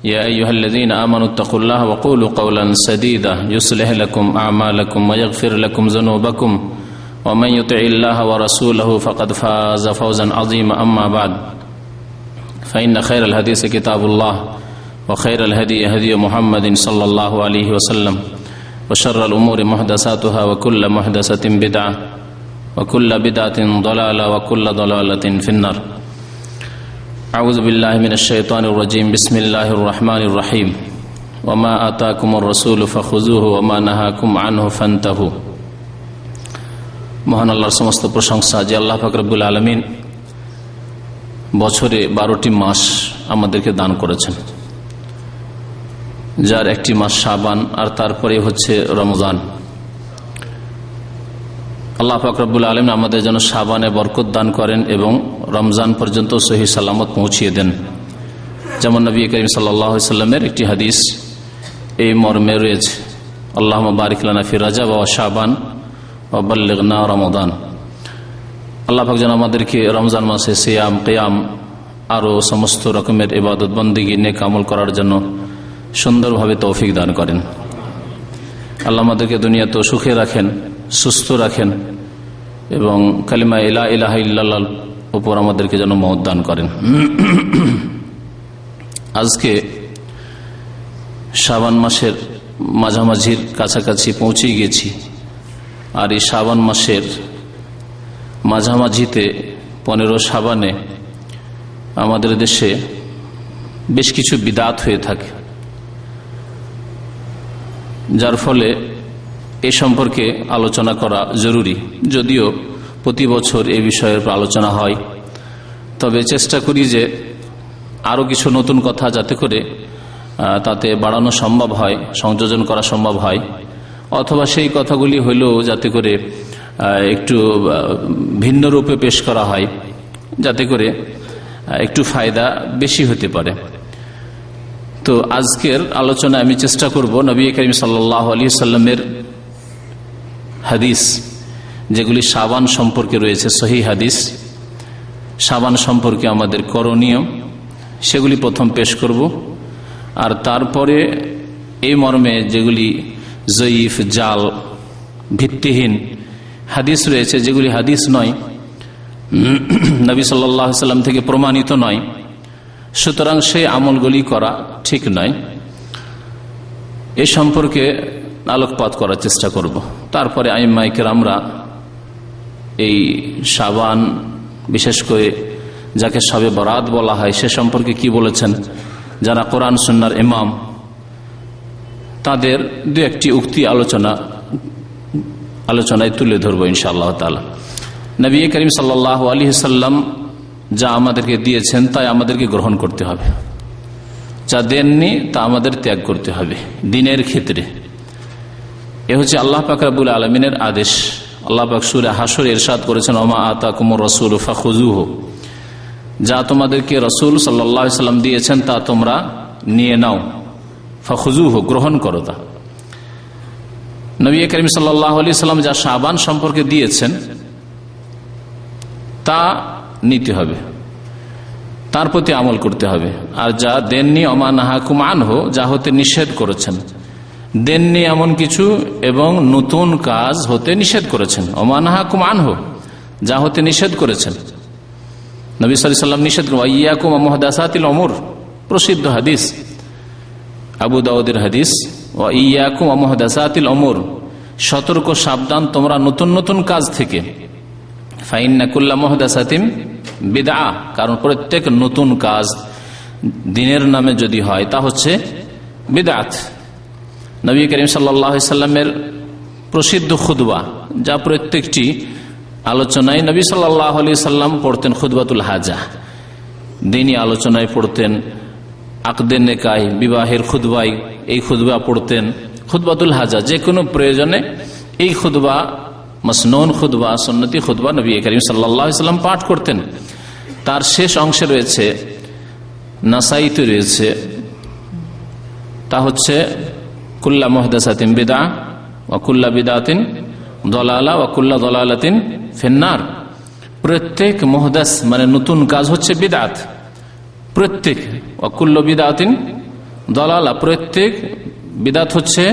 يا أيها الذين آمنوا اتقوا الله وقولوا قولا سديدا يصلح لكم أعمالكم ويغفر لكم ذنوبكم ومن يطع الله ورسوله فقد فاز فوزا عظيما أما بعد فإن خير الحديث كتاب الله وخير الهدي هدي محمد صلى الله عليه وسلم وشر الأمور محدثاتها وكل محدثة بدعة وكل بدعة ضلالة وكل ضلالة في النار أعوذ بالله من الشيطان الرجيم بسم الله الرحمن الرحيم وما آتاكم الرسول فخذوه وما نهاكم عنه فانتهوا মহান আল্লাহর সমস্ত প্রশংসা যে আল্লাহ পাক রব্বুল আলামিন বছরে 12টি মাস আমাদেরকে দান করেছেন, যার একটি মাস শাবান আর তারপরে হচ্ছে রমজান। আল্লাহ পাক রব্বুল আলামিন আমাদের যেন শাবানে বরকত দান করেন এবং রমজান পর্যন্ত সহি সালামত পৌঁছিয়ে দেন। যেমন নবী করিম সাল্লাল্লাহু আলাইহি ওয়াসাল্লামের একটি হাদিস এই মর্মে রয়েছে, আল্লাহুম্মা বারিক লানা ফি রাজাব ওয়া শাবান ওয়া বাল্লিগনা রমাদান। আল্লাহ পাক যেন আমাদেরকে রমজান মাসে সিয়াম, কিয়াম আরও সমস্ত রকমের ইবাদত বন্দেগী নেক আমল করার জন্য সুন্দরভাবে তৌফিক দান করেন। আল্লাহ আমাদেরকে দুনিয়াতেও সুখে রাখেন, সুস্থ রাখেন এবং কালিমা লা ইলাহা ইল্লাল্লাহর উপর আমাদেরকে যেন মওত দান করেন। আজকে শাবান মাসের মাঝামাঝির কাছাকাছি পৌঁছে গেছি, আর এই শাবান মাসের মাঝামাঝিতে 15 শাবানে আমাদের দেশে বেশ কিছু বিদআত হয়ে থাকে, যার ফলে এ সম্পর্কে আলোচনা করা জরুরি। যদিও প্রতি বছর এই বিষয়ের আলোচনা হয়, তবে চেষ্টা করি যে আরও কিছু নতুন কথা যাতে করে তাতে বাড়ানো সম্ভব হয়, সংযোজন করা সম্ভব হয়, অথবা সেই কথাগুলি হইলেও যাতে করে একটু ভিন্ন রূপে পেশ করা হয়, যাতে করে একটু ফায়দা বেশি হতে পারে। তো আজকের আলোচনায় আমি চেষ্টা করব নবী করিম সাল্লাল্লাহু আলাইহি ওয়াসাল্লামের হাদিস যেগুলি শাবান সম্পর্কে রয়েছে, সহিহ হাদিস, শাবান সম্পর্কে আমাদের করণীয়, সেগুলি প্রথম পেশ করব। আর তারপরে এই মর্মে যেগুলি জয়ীফ, জাল, ভিত্তিহীন হাদিস রয়েছে, যেগুলি হাদিস নয়, নবী সাল্লাল্লাহু আলাইহি ওয়াসাল্লাম থেকে প্রমাণিত নয়, সুতরাং সেই আমলগুলি করা ঠিক নয়, এ সম্পর্কে আলোকপাত করার চেষ্টা করব। তারপরে আইম্মায়ে কেরামরা এই শাবান, বিশেষ করে যাকে শবে বরাত বলা হয়, সে সম্পর্কে কি বলেছেন, যারা কোরআন সুন্নাহর ইমাম, তাদের দু একটি উক্তি আলোচনায় তুলে ধরবো ইনশাআল্লাহ তাআলা। নবী করিম সাল্লাল্লাহু আলাইহি ওয়াসাল্লাম যা আমাদেরকে দিয়েছেন তাই আমাদেরকে গ্রহণ করতে হবে, যা দেননি তা আমাদের ত্যাগ করতে হবে দ্বীনের ক্ষেত্রে। এ হচ্ছে আল্লাহ পাক রব্বুল আলামিনের আদেশ। আল্লাহ পাক সূরা হাশরে ইরশাদ করেছেন, ওমা আতাকুমুর রাসূলু ফাখুযুহু, যা তোমাদেরকে রাসূল সাল্লাল্লাহু আলাইহি ওয়াসাল্লাম দিয়েছেন তা তোমরা নিয়ে নাও, ফাখুযুহু, গ্রহণ করো তা। নবী করিম সাল্লাল্লাহু আলাইহি ওয়াসাল্লাম যা শাবান সম্পর্কে দিয়েছেন তা নিতে হবে, তার প্রতি আমল করতে হবে। আর যা দেননি, ওমা নাহাকুম আনহু, যা হতে নিষেধ করেছেন, দেননি এমন কিছু এবং নতুন কাজ হতে নিষেধ করেছেন। ওমা নাহাকুম আনহু, যা হতে নিষেধ করেছেন। নবী সাল্লাল্লাহু আলাইহি ওয়াসাল্লাম নিষেধ করেন ওয়াইয়াকুম ওয়া মুহদাসাতিল উমুর, প্রসিদ্ধ হাদিস, আবু দাউদের হাদিস, ওয়াইয়াকুম ওয়া মুহদাসাতিল উমুর, সতর্ক সাবধান তোমরা নতুন নতুন কাজ থেকে। ফাইন্না কুল্লা মুহদাসাতিন বিদআহ, কারণ প্রত্যেক নতুন কাজ দ্বীনের নামে যদি হয় তা হচ্ছে বিদআত। নবী করিম সাল্লাল্লাহু আলাইহি ওয়াসাল্লামের প্রসিদ্ধ খুতবা, যা প্রত্যেকটি আলোচনায় নবী সাল্লাল্লাহু আলাইহি ওয়াসাল্লাম পড়তেন, খুতবাতুল হাজা, দ্বীনি আলোচনায় পড়তেন, আকদে নেকাহ, বিবাহের খুতবায় এই খুতবা পড়তেন। খুতবাতুল হাজা, যে কোনো প্রয়োজনে এই খুতবা, মসনুন খুতবা, সুন্নতি খুতবা নবী করিম সাল্লাল্লাহু আলাইহি ওয়াসাল্লাম পাঠ করতেন। তার শেষ অংশে রয়েছে, নাসাইতে রয়েছে, তা হচ্ছে কুল্লা মুহদাসাতিন বিদআহ ওয়া কুল্লা বিদআতিন দালালা ওয়া কুল্লা দালালাতিন ফিন্নার। প্রত্যেক মুহদাস মানে নতুন কাজ হচ্ছে বিদআত, প্রত্যেক, ওয়া কুল্লু বিদআতিন দলালা, প্রত্যেক বিদাত হচ্ছে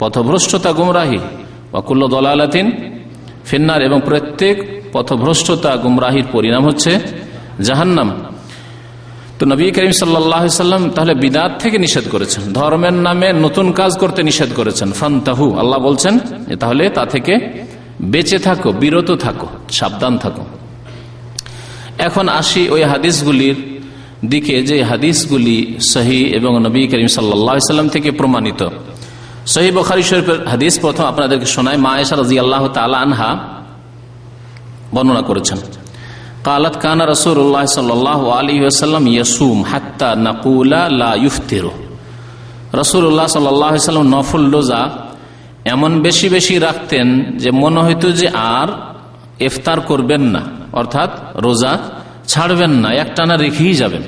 পথভ্রষ্টতা, গুমরাহি। ওয়াকুল্লু দলালাতিন ফিন্নার, এবং প্রত্যেক পথভ্রষ্টতা গুমরাহির পরিণাম হচ্ছে জাহান্নাম। তো নবী করিম সাল্লাল্লাহু আলাইহি সাল্লাম তাহলে বিদাত থেকে নিষেধ করেছেন, ধর্মের নামে নতুন কাজ করতে নিষেধ করেছেন। ফান্তাহু, আল্লাহ বলছেন তাহলে তা থেকে বেঁচে থাকো, বিরত থাকো, সাবধান থাকো। এখন আসি ওই হাদিসগুলির দিকে, যে হাদিসগুলি সহিহ এবং নবী করিম সাল্লাল্লাহু আলাইহি সাল্লাম থেকে প্রমাণিত। সহিহ বুখারী শরীফের হাদিস প্রথম আপনাদেরকে শোনায়। মা আয়েশা রাদিয়াল্লাহু তাআলা আনহা বর্ণনা করেছেন, قالت كان رسول الله صلى الله عليه وسلم يصوم حتى نقول لا يفطر। রাসূলুল্লাহ সাল্লাল্লাহু আলাইহি ওয়াসাল্লাম নফল রোজা এমন বেশি বেশি রাখতেন যে মনে হইতো যে আর ইফতার করবেন না, অর্থাৎ রোজা ছাড়বেন না, একটানা রেখেই যাবেন,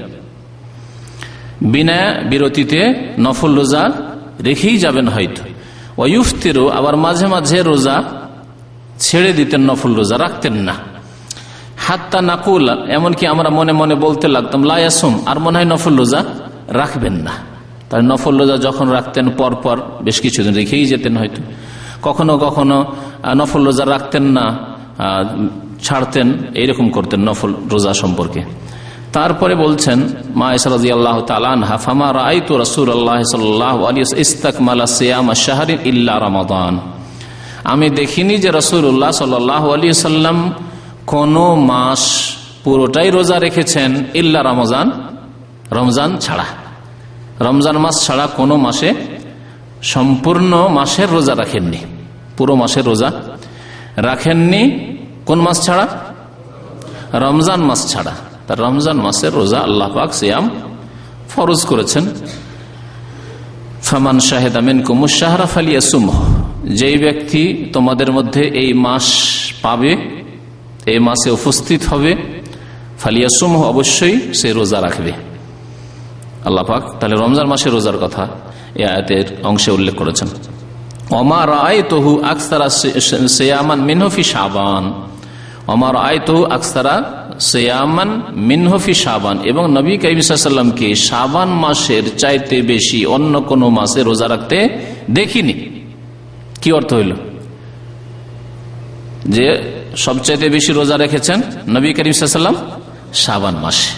বিনা বিরতিতে নফল রোজা রেখেই যাবেন হয়তো। ওয়া ইফতিরু, আবার মাঝে মাঝে রোজা ছেড়ে দিতেন, নফল রোজা রাখতেন না। হাত্তা নাকুল, এমনকি আমরা মনে মনে বলতে লাগতাম লা ইয়াসুম, আর মনে হয় নফল রোজা রাখবেন না। তাই নফল রোজা যখন রাখতেন পরপর বেশ কিছুদিন রেখেই যেতেন হয়তো, কখনো কখনো নফল রোজা রাখতেন না, ছাড়তেন, এইরকম করতেন নফল রোজা সম্পর্কে। তারপরে বলছেন মা আয়েশা রাদিয়াল্লাহু তাআলা আনহা, ফামা রাআইতু রাসূলুল্লাহ সাল্লাল্লাহু আলাইহি ওয়াসাল্লাম ইসতাকমালা সিয়াম আশ-শাহরি ইল্লা রমাদান। আমি দেখিনি যে রাসূলুল্লাহ সাল্লাল্লাহু আলাইহি ওয়াসাল্লাম কোন মাস পুরোটাই রোজা রেখেছেন, ইল্লা রমজান, রমজান ছাড়া। রমজান মাস ছাড়া কোন মাসে সম্পূর্ণ মাসের রোজা রাখেননি, পুরো মাসের রোজা রাখেননি। কোন মাস ছাড়া? রমজান মাস ছাড়া। তার রমজান মাসের রোজা আল্লাহ পাক সিয়াম ফরজ করেছেন। ফামান শাহিদা মিনকুমুশ শাহরা ফালিয়াসুমহু, যেই ব্যক্তি তোমাদের মধ্যে এই মাস পাবে, এই মাসে উপস্থিত হবে, ফালিয়াসুমহু, অবশ্যই সে রোজা রাখবে। আল্লাহ পাক তাহলে রমজান মাসের রোজার কথা এই আয়াতের অংশে উল্লেখ করেছেন। ওমা রাআইতুহু আকসারা সিয়ামান মিনহু ফি শাবান, ওমা রাআইতুহু আকসারা সিয়ামান মিনহু ফি শাবান, এবং নবী কারীম সাল্লাল্লাহু আলাইহি ওয়াসাল্লামকে শাবান মাসের চাইতে বেশি অন্য কোন মাসে রোজা রাখতে দেখিনি। কি অর্থ হইল? যে সবচাইতে বেশি রোজা রেখেছেন নবী করিম সাল্লাল্লাহু আলাইহি ওয়াসাল্লাম শাবান মাসে,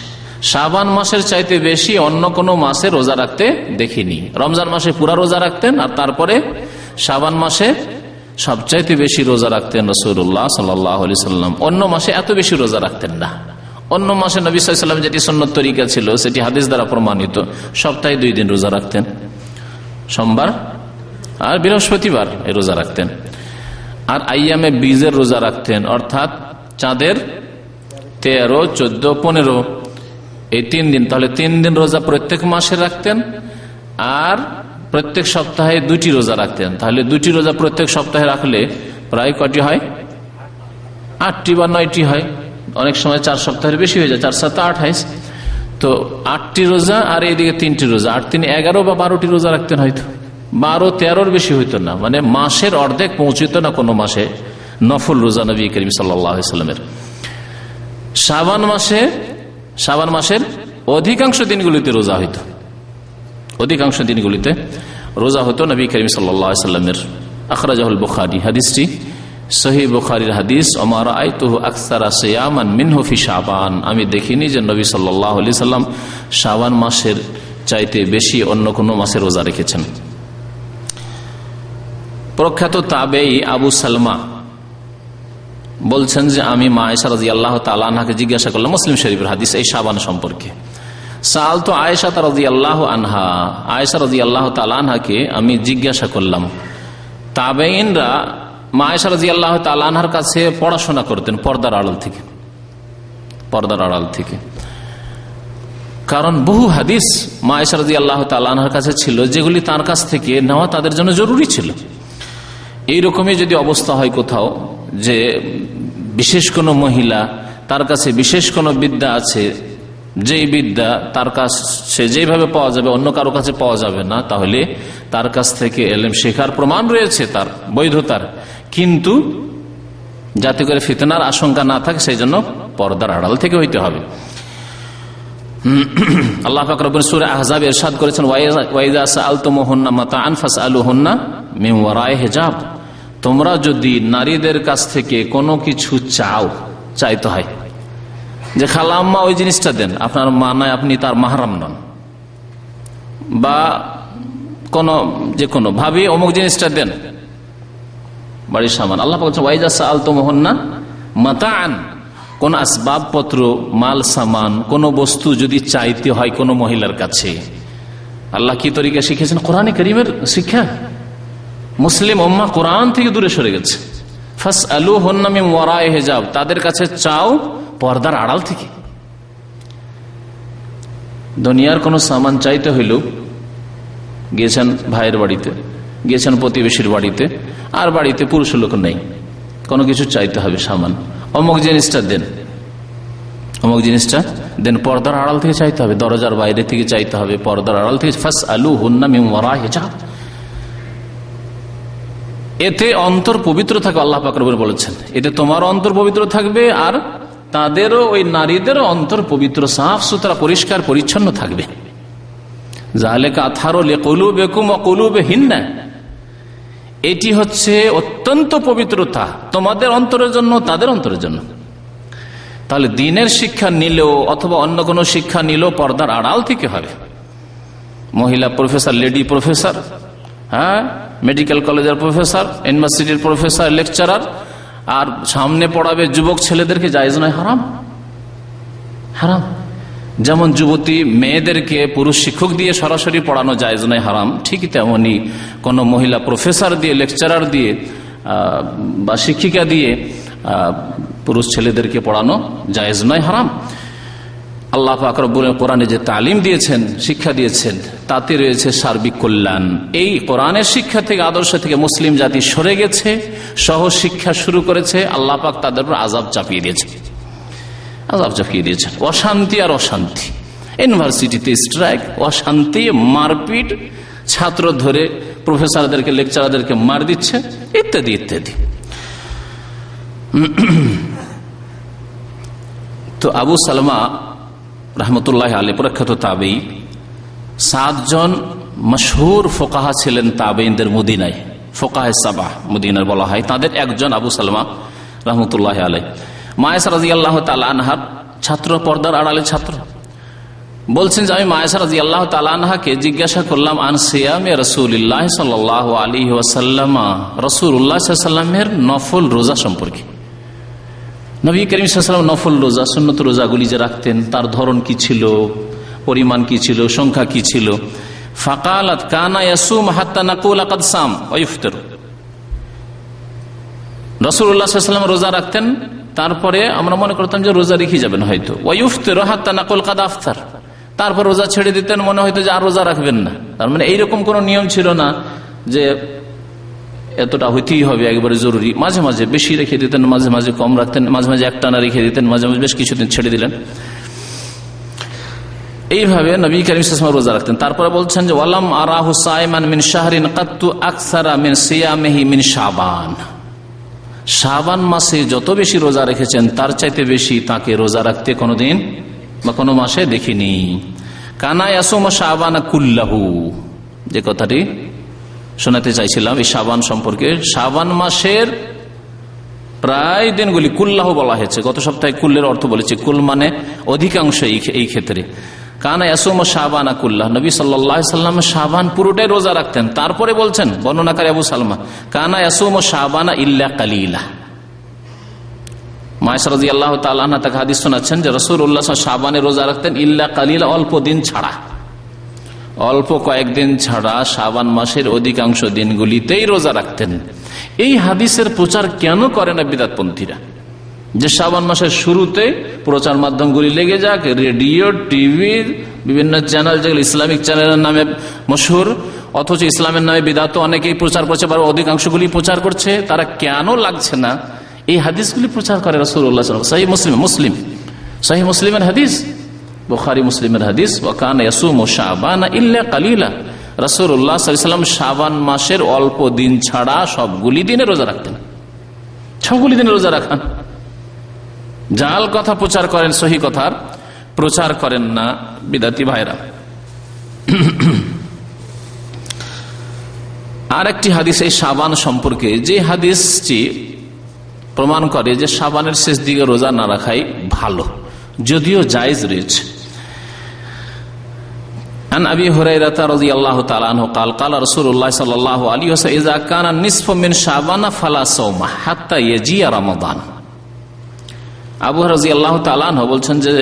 শাবান মাসের চাইতে বেশি অন্য কোন মাসে রোজা রাখতে দেখিনি। রমজান মাসে পুরা রোজা রাখতেন, আর তারপরে শাবান মাসে সবচাইতে বেশি রোজা রাখতেন রাসূলুল্লাহ সাল্লাল্লাহু আলাইহি ওয়াসাল্লাম। অন্য মাসে এত বেশি রোজা রাখতেন না। অন্য মাসে নবী সাল্লাল্লাহু আলাইহি ওয়াসাল্লাম যেটি সুন্নত তরিকা ছিল সেটি হাদিস দ্বারা প্রমাণিত, সপ্তাহে 2 দিন রোজা রাখতেন, সোমবার আর বৃহস্পতিবার এই রোজা রাখতেন। আর আইয়ামে বীজের রোজা রাখতেন, অর্থাৎ চাঁদের 13, 14, 15 এই 3 দিন। তাহলে 3 দিন রোজা প্রত্যেক মাসে রাখতেন, আর প্রত্যেক সপ্তাহে 2টি রোজা রাখতেন। তাহলে 2টি রোজা প্রত্যেক সপ্তাহে রাখলে প্রায় কটি হয়? 8টি বা 9টি হয়। অনেক সময় 4 সপ্তাহের বেশি হয়ে যায়, 4 7 28। তো 8টি রোজা আর এইদিকে 3টি রোজা, 8 3 11 বা 12টি রোজা রাখতেন হয়তো, 12-13 বেশি হইতো না, মানে মাসের অর্ধেক পৌঁছিত না কোনো মাসে নফল রোজা নবী করিম সাল্লাল্লাহু আলাইহি ওয়াসাল্লামের। শাবান মাসের অধিকাংশ দিনগুলিতে রোজা হইতো, অধিকাংশ দিনগুলিতে রোজা হতো নবী করিম সাল্লাল্লাহু আলাইহি ওয়াসাল্লামের। আখরাজাহুল বুখারী, হাদিসটি সহিহ বুখারীর হাদিস। ওমা রাআইতুহু আকসারা সিয়ামান মিনহু ফি শাবান, আমি দেখিনি যে নবী সাল্লাল্লাহু আলাইহি ওয়াসাল্লাম শাবান মাসের চাইতে বেশি অন্য কোনো মাসে রোজা রেখেছেন। প্রখ্যাত তাবেঈ আবু সালমা বলছেন যে আমি মা আয়েশা রাদিয়াল্লাহু তাআলা আনহাকে জিজ্ঞাসা করলাম, মুসলিম শরীফের হাদিস, এই শাবান সম্পর্কে। সাআলতু আয়েশা রাদিয়াল্লাহু আনহা, আয়েশা রাদিয়াল্লাহু তাআলা আনহাকে আমি জিজ্ঞাসা করলাম। তাবেঈনরা মা আয়েশা রাদিয়াল্লাহু তাআলা আনহার কাছে পড়াশোনা করতেন পর্দার আড়াল থেকে, পর্দার আড়াল থেকে। কারণ বহু হাদিস মা আয়েশা রাদিয়াল্লাহু তাআলা আনহার কাছে ছিল যেগুলি তার কাছ থেকে নেওয়া তাদের জন্য জরুরি ছিল। এইরকমই যদি অবস্থা হয় কোথাও যে বিশেষ কোনো মহিলা, তার কাছে বিশেষ কোনো বিদ্যা আছে, যেই বিদ্যা তার কাছে যেভাবে পাওয়া যাবে অন্য কারো কাছে পাওয়া যাবে না, তাহলে তার কাছ থেকে ইলম শেখার প্রমাণ রয়েছে তার বৈধতার, কিন্তু যাতে করে ফিতনার আশঙ্কা না থাকে সেই জন্য পর্দার আড়াল থেকে হইতে হবে। আল্লাহ পাক রব্বুল সূরা আহজাব ইরশাদ করেছেন, ওয়াইযা সাআলতুমুহুন্না মাতাআন ফাসআলুহুন্না মিন ওয়ারাই হিজাব। তোমরা যদি নারীদের কাছ থেকে কোনো কিছু চাইতে হয়, যে খালাম্মা ওই জিনিসটা দেন, আপনার মা নয়, আপনি তার মাহরাম নন, বা যে কোনো ভাবি অমুক জিনিসটা দেন, বাড়ির সামান। আল্লাহ পাক বলছেন ওয়াইযা সাআলতুমুহুন্না মাতাআন, কোন আসবাবপত্র, মাল সামান, কোন বস্তু যদি চাইতে হয় কোন মহিলার কাছে, আল্লাহ কি তরিকা শিখেছেন? কোরআনে কারীমের শিক্ষা। মুসলিম উম্মাহ কোরআন থেকে দূরে সরে গেছে। ফাসআলুহুন্না মিন ওয়ারাই হিজাব, তাদের কাছে চাও পর্দার আড়াল থেকে। দুনিয়ার কোন সামান চাইতে হইল, গিয়েছেন ভাইয়ের বাড়িতে, গিয়েছেন প্রতিবেশীর বাড়িতে, আর বাড়িতে পুরুষ লোক নেই, কোনো কিছু চাইতে হবে সামান, অমুক জিনিসটা দেন, অমুক জিনিসটা দেন, পর্দার আড়াল থেকে চাইতে হবে, দরজার বাইরে থেকে চাইতে হবে, পর্দার আড়াল থেকে। ফাসআলুহুন্না মিন ওয়ারাই হিজাব, এতে অন্তর পবিত্র থাকে। আল্লাহ পাক রব্বুল বলেছেন এতে তোমার অন্তর পবিত্র থাকবে, আর তাদেরও, ওই নারীদেরও অন্তর পবিত্র, সাফ সুতরা, পরিষ্কার পরিচ্ছন্ন থাকবে। যালিকা আতহারু লিকুলুবিকুম ওয়া কুলুবিহিন্না, এটি হচ্ছে অত্যন্ত পবিত্রতা তোমাদের অন্তরের জন্য, তাদের অন্তরের জন্য। তাহলে দ্বীনের শিক্ষা নিলেও অথবা অন্য কোনো শিক্ষা নিলেও পর্দার আড়াল থেকে হবে। মহিলা প্রফেসর, লেডি প্রফেসর, হ্যাঁ, মেডিকেল কলেজের প্রফেসর, ইউনিভার্সিটির প্রফেসর, লেকচারার, আর সামনে পড়াবে যুবক ছেলেদেরকে, জায়েজ নয়, হারাম, হারাম। যেমন যুবতী মেয়েদেরকে পুরুষ শিক্ষক দিয়ে সরাসরি পড়ানো জায়েজ নয়, হারাম, ঠিক তেমনি কোন মহিলা প্রফেসর দিয়ে, লেকচারার দিয়ে বা শিক্ষিকা দিয়ে পুরুষ ছেলেদেরকে পড়ানো জায়েজ নয়, হারাম। আল্লাহ পাক রব্বুল কোরআনে যে তালিম দিয়েছেন, শিক্ষা দিয়েছেন, তাতে রয়েছে সার্বিক কল্যাণ। এই কোরআনের শিক্ষা থেকে, আদর্শ থেকে মুসলিম জাতি সরে গেছে, সহ শিক্ষা শুরু করেছে, আল্লাহ পাক তাদের উপর আযাব চাপিয়ে দিয়েছে, আযাব চাপিয়ে দিয়েছেন। অশান্তি আর অশান্তি, ইউনিভার্সিটিতে স্ট্রাইক, অশান্তি, মারপিট, ছাত্র ধরে প্রফেসরদেরকে, লেকচারারদেরকে মার দিচ্ছে, ইত্যাদি ইত্যাদি। তো আবু সালমা রহমতুল্লাহ আলাইহি প্রখ্যাত তাবেঈ, 7 জন মশহুর ফোকাহা ছিলেন তাবেঈনদের মদিনায়, ফোকাহে সাবাহ মদিনার বলা হয়, তাদের একজন আবু সালমা রহমতুল্লাহ আলাইহি। মা আয়েশা রাদিয়াল্লাহু তাআলা আনহার ছাত্র, পর্দার আড়ালে ছাত্র। বলছেন যে আমি মা আয়েশা রাদিয়াল্লাহু তাআলা আনহাকে জিজ্ঞাসা করলাম আন সিয়ামে রাসূলিল্লাহ সাল্লাল্লাহু আলাইহি ওয়াসাল্লাম, রাসূলুল্লাহ সাল্লাল্লাহু আলাইহি ওয়াসাল্লামের নফল রোজা সম্পর্কে। নবী করিম সাল্লাল্লাহু আলাইহি ওয়াসাল্লাম নফল রোজা, সুন্নত রোজাগুলি যে রাখতেন, তার ধরন কি ছিল, পরিমাণ কি ছিল, সংখ্যা কি ছিল। ফাকালাত কানা ইয়াসুম হাত্তা নাকুল ক্বাদ সাম ওয়া ইফতার, রাসূলুল্লাহ সাল্লাল্লাহু আলাইহি ওয়াসাল্লাম রোজা রাখতেন, তারপরে আমরা মনে করতাম যে রোজা রেখে যাবেন হয়তো, ওয়া ইফতার হাত্তা নাকুল ক্বাদ আফতার, তারপর রোজা ছেড়ে দিতেন, মনে হয়তো যে আর রোজা রাখবেন না। তার মানে এইরকম কোন নিয়ম ছিল না যে এতটা হইতেই হবে, একবারে জরুরি। মাঝে মাঝে বেশি রেখে দিতেন, মাঝে মাঝে কম রাখতেন, মাঝে মাঝে একটানা রেখে দিতেন, মাঝে মাঝে বেশ কিছুদিন ছেড়ে দিলেন। এইভাবে নবী করিম সাল্লাল্লাহু আলাইহি ওয়াসাল্লাম রোজা রাখতেন। তারপরে বলছেন যে ওয়ালাম আরাহু সাইমান মিন শাহরিন কাত্তু আকসারা মিন সিয়ামিহি মিন শাবান, শাবান মাসে যত বেশি রোজা রেখেছেন তার চাইতে বেশি তাকে রোজা রাখতে কোনোদিন বা কোনো মাসে দেখিনি। কানা ইয়াসুমু শাবানা কুল্লাহু, যে কথাটি শোনাতে চাইছিলাম এই শাবান সম্পর্কে, শাবান মাসের প্রায় দিনগুলি, কুল্লাহ বলা হয়েছে, গত সপ্তাহে কুল্লের অর্থ বলেছি, কুল মানে অধিকাংশ এই ক্ষেত্রে। কানা ইয়াসুমু শাবানা কুল্লাহ, নবী সাল্লাল্লাহু আলাইহি ওয়াসাল্লাম শাবান পুরোটাই রোজা রাখতেন। তারপরে বলছেন বর্ণনাকারী আবু সালমা, কানা ইয়াসুমু শাবানা ইল্লা কালিলা। মা আয়েশা রাদিয়াল্লাহু তাআলা আনহা তাকে হাদিস শোনাচ্ছেন যে রাসূলুল্লাহ সাল্লাল্লাহু আলাইহি ওয়াসাল্লাম শাবানে রোজা রাখতেন ইল্লা কালিলা, অল্প দিন ছাড়া, অল্প কয়েকদিন ছাড়া শাবান মাসের অধিকাংশ দিনগুলিতেই রোজা রাখতেন। এই হাদিসের প্রচার কেন করে না বিদআতপন্থীরা, যে শাবান মাসের শুরুতে প্রচার মাধ্যমগুলি লেগে যাক, রেডিও, টিভি, বিভিন্ন চ্যানেল যেগুলো ইসলামিক চ্যানেলের নামে মশহুর, অথচ ইসলামের নামে বিদআত অনেকেই প্রচার করছে বা অধিকাংশগুলি প্রচার করছে, তারা কেন লাগছে না এই হাদিসগুলি প্রচার করে? রাসূলুল্লাহ সাল্লাল্লাহু আলাইহি ওয়াসাল্লাম সহিহ মুসলিমের হাদিস, বুখারী মুসলিমের হাদিস, ওয়া কানা ইয়াসুমু শাবানা ইল্লা কালিলা, রাসূলুল্লাহ সাল্লাল্লাহু আলাইহি ওয়াসাল্লাম শাবান মাসের অল্প দিন ছাড়া সবগুলি দিনে রোজা রাখতেন। সবগুলি দিনে রোজা রাখান, জাল কথা প্রচার করেন, সহি কথার প্রচার করেন না বিদাতি ভাইরা। আর একটি হাদিস এই শাবান সম্পর্কে, যে হাদিসটি প্রমাণ করে যে শাবানের শেষ দিকে রোজা না রাখাই ভালো, যদিও জায়েজ রয়েছে। عن أبي هريرة رضي الله تعالى عنه قال قال رسول الله صلى الله عليه وسلم إذا كان النصف من شعبان فلا صوم حتى يجيء رمضان। আবু হুরায়রা রাদিয়াল্লাহু তাআলা আনহু বলছেন যে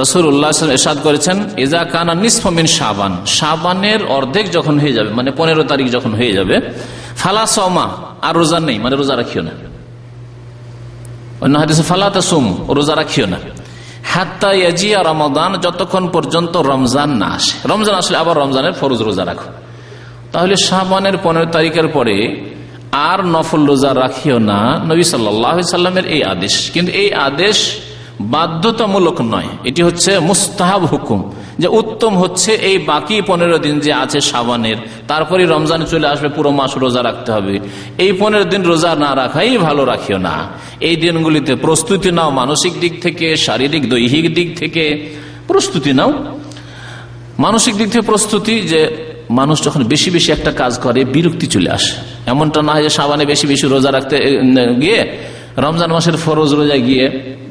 রাসূলুল্লাহ সাল্লাল্লাহু আলাইহি ওয়াসাল্লাম ইরশাদ করেছেন, ইযা কানা নিসফু মিন শাবান, শাবানের অর্ধেক যখন হয়ে যাবে, মানে 15 তারিখ যখন হয়ে যাবে, ফালা সাওমা, আর রোজা নেই, মানে রোজা রাখিও না। অন্য হাদিসে ফালা তাসুম, রোজা রাখিও না, হাত্তা ইয়াজিয়া রমাদান, যতক্ষণ পর্যন্ত রমজান না আসে। রমজান আসলে আবার রমজানের ফরজ রোজা রাখো। তাহলে শাবানের 15 তারিখের পরে আর নফল রোজা রাখিও না, নবী সাল্লাল্লাহু আলাইহি সাল্লামের এই আদেশ। কিন্তু এই আদেশ বাধ্যতামূলক নয়, এটি হচ্ছে মুস্তাহাব হুকুম, যে উত্তম হচ্ছে এই বাকি 15 দিন যে আছে শাবানের, তারপরে রমজানে চলে আসবে, পুরো মাস রোজা রাখতে হবে। এই 15 দিন রোজা না রাখাই ভালো, রাখিও না। এই দিনগুলিতে প্রস্তুতি নাও, মানসিক দিক থেকে, শারীরিক দৈহিক দিক থেকে প্রস্তুতি নাও। মানসিক দিক থেকে প্রস্তুতি, যে মানুষ যখন বেশি বেশি একটা কাজ করে বিরক্তি চলে আসে। এমনটা না হয় যে শাবানে বেশি বেশি রোজা রাখতে গিয়ে রমজান মাসের ফরজ রোজায় গিয়ে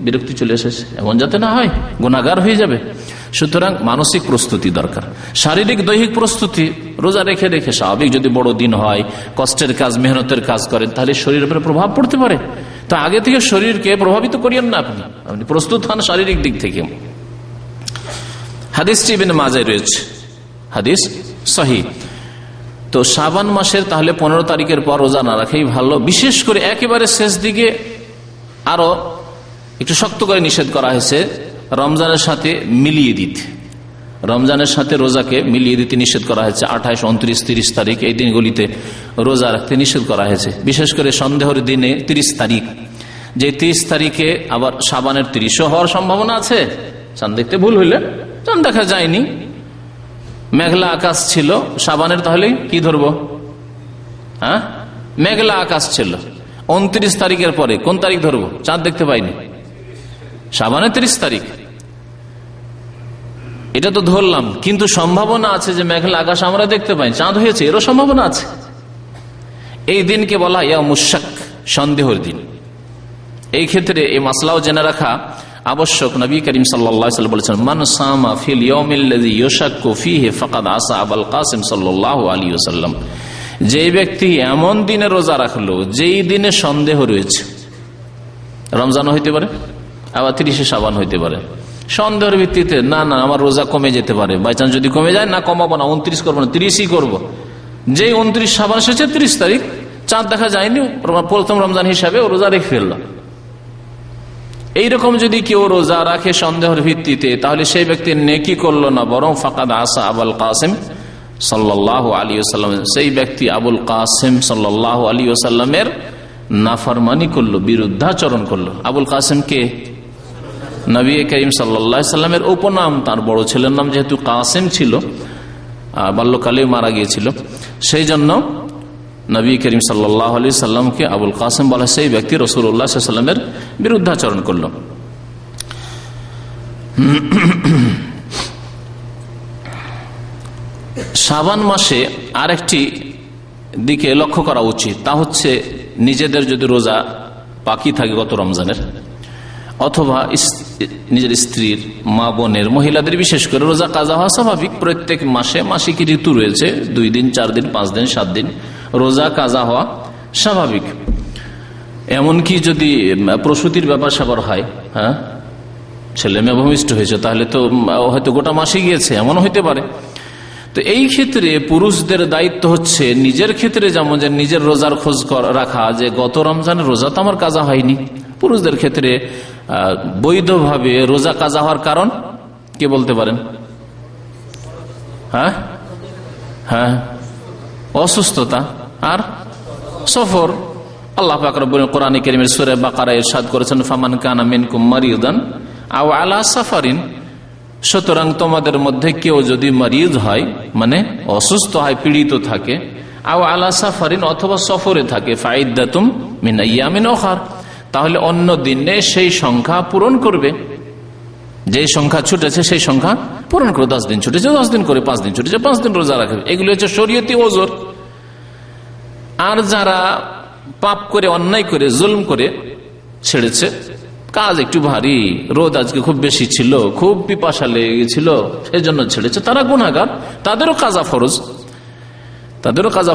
বিরক্তি চলে এসেছে, এমন যাতে না হয়, গুনাহগার হয়ে যাবে। সুতরাং মানসিক প্রস্তুতি দরকার, শারীরিক দৈহিক প্রস্তুতি। রোজা রেখে রেখে স্বাভাবিক যদি বড় দিন হয়, কষ্টের কাজ, মেহনতের কাজ করেন, তাহলে শরীরের উপরে প্রভাব পড়তে পারে। তো আগে থেকে শরীরকে প্রভাবিত করিয়েন না, আপনি প্রস্তুত হন শারীরিক দিক থেকে। হাদিসটি ইবনে মাজায় রয়েছে, হাদিস সহিহ। তো শাবান মাসের তাহলে 15 তারিখের পর রোজা না রাখাই ভালো। বিশেষ করে একেবারে শেষ দিকে আরো একটু শক্ত করে নিষেধ করা হয়েছে রমজানের সাথে মিলিয়ে দিতে। রমজানের সাথে রোজাকে মিলিয়ে দিতে নিষেধ করা হয়েছে। 28, 29, 30 তারিখ এই দিনগুলিতে রোজা রাখতে নিষেধ করা হয়েছে। বিশেষ করে সন্দেহের দিনে 30 তারিখ, যে 30 তারিখে আবার শাবানের 30 হওয়ার সম্ভাবনা আছে। চাঁদ দেখতে ভুল হইলে, চাঁদ দেখা যায়নি, মেঘলা আকাশ ছিল শাবানের, তাহলে কি ধরবো? হ্যাঁ, মেঘলা আকাশ ছিল। 29 তারিখের পরে কোন তারিখ ধরবো? চাঁদ দেখতে পাইনি, শাবানের 30 তারিখ, এটা তো ধরলাম। কিন্তু সম্ভাবনা আছে যে মেঘলা আকাশ আমরা দেখতে পাই, চাঁদ হয়েছে, এরও সম্ভাবনা আছে। এই দিনকে বলা ইয়া মুশাক, সন্দেহের দিন। এই ক্ষেত্রে এই মাসলাও জেনে রাখা আবশ্যক। নবী করিম সাল্লাল্লাহু আলাইহি ওয়াসাল্লাম বলেছেন, মান সামা ফিল ইয়াউমিল্লাযী ইউশাক্কু ফীহি ফাকাদ আসা আবুল কাসিম সাল্লাল্লাহু আলাইহি ওয়াসাল্লাম। যে ব্যক্তি এমন দিনে রোজা রাখলো যেই দিনে সন্দেহ রয়েছে, রমজান হইতে পারে, আবার 30 শাবান হইতে পারে, সন্দেহের ভিত্তিতে না না আমার রোজা কমে যেতে পারে, বাই চান্স যদি কমে যায়, না কমাবো না, 29 করবো না, 30ই করবো। যে 29 শাবান এসেছে, 30 তারিখ চাঁদ দেখা যায়নি, প্রথম রমজান হিসাবে ও রোজা রেখে ফেললো। এইরকম যদি কেউ রোজা রাখে সন্দেহের ভিত্তিতে, তাহলে সেই ব্যক্তি নেকি করলো না, বরং ফাকাদ আসা আবুল কাসিম সাল্লাল্লাহু আলাইহি ওয়াসাল্লাম, সেই ব্যক্তি আবুল কাসিম সাল্লাল্লাহু আলাইহি ওয়াসাল্লামের নাফরমানি করলো, বিরুদ্ধাচরণ করলো। আবুল কাসিম কে? নবী করিম সাল্লাল্লাহু আলাইহি ওয়াসাল্লামের উপনাম। তার বড় ছেলের নাম যেহেতু কাসিম ছিল, বাল্যকালে মারা গিয়েছিল, সেই জন্য নবী করিম সাল্লাল্লাহু আলাইহি সাল্লামকে আবুল কাসিম বলা। সেই ব্যক্তি রাসূলুল্লাহ সাল্লাল্লাহু আলাইহি ওয়াসাল্লামের বিরুদ্ধাচরণ করল। শাবান মাসে আরেকটি দিকে লক্ষ্য করা উচিত, তা হচ্ছে নিজেদের যদি রোজা বাকি থাকে গত রমজানের, অথবা নিজের স্ত্রীর, মা বোনের, মহিলাদের বিশেষ করে রোজা কাজা হওয়া স্বাভাবিক। প্রত্যেক মাসে মাসিক ঋতু রয়েছে, 2 দিন, 4 দিন, 5 দিন, 7 দিন রোজা কাজা হওয়া স্বাভাবিক। এমনকি যদি প্রসূতির ব্যাপার স্যাপার হয়, হ্যাঁ, ছেলে মেয়ে ভূমিষ্ঠ হয়েছে, তাহলে তো হয়তো গোটা মাসে গিয়েছে, এমনও হইতে পারে। তো এই ক্ষেত্রে পুরুষদের দায়িত্ব হচ্ছে নিজের ক্ষেত্রে যেমন যে নিজের রোজার খোঁজ রাখা, যে গত রমজানের রোজা তো আমার কাজা হয়নি। পুরুষদের ক্ষেত্রে বৈধভাবে রোজা কাজা হওয়ার কারণ কে বলতে পারেন? হ্যাঁ হ্যাঁ, অসুস্থতা আর সফর। আল্লাহ পাক রব্বুল কোরআন কারীমের সূরা বাকারায় ইরশাদ করেছেন, ফামান কানা মিনকুম মারিদান আও আলা সাফারিন, সুতরাং তোমাদের মধ্যে কেউ যদি মারিদ হয়, মানে অসুস্থ হয়, পীড়িত থাকে, আও আলা সাফারিন, অথবা সফরে থাকে, ফাইদ্দাতুম মিন আইয়ামিন উখার, তাহলে অন্য দিনে সেই সংখ্যা পূরণ করবে। যে সংখ্যা ছুটেছে সেই সংখ্যা পূরণ করে, 10 দিন ছুটেছে 10 দিন করে, 5 দিন ছুটেছে 5 দিন রোজা রাখবে। এগুলি হচ্ছে শরীয়তি ওজর। আর যারা পাপ করে, অন্যায় করে, জুলম করে ছেড়েছে, কাজ একটু ভারী, রোদ আজকে খুব বেশি ছিল, খুব পিপাসা লেগে গেছিল, সেই জন্য ছেড়েছে, তারা গুনাহগার, তাদেরও কাজা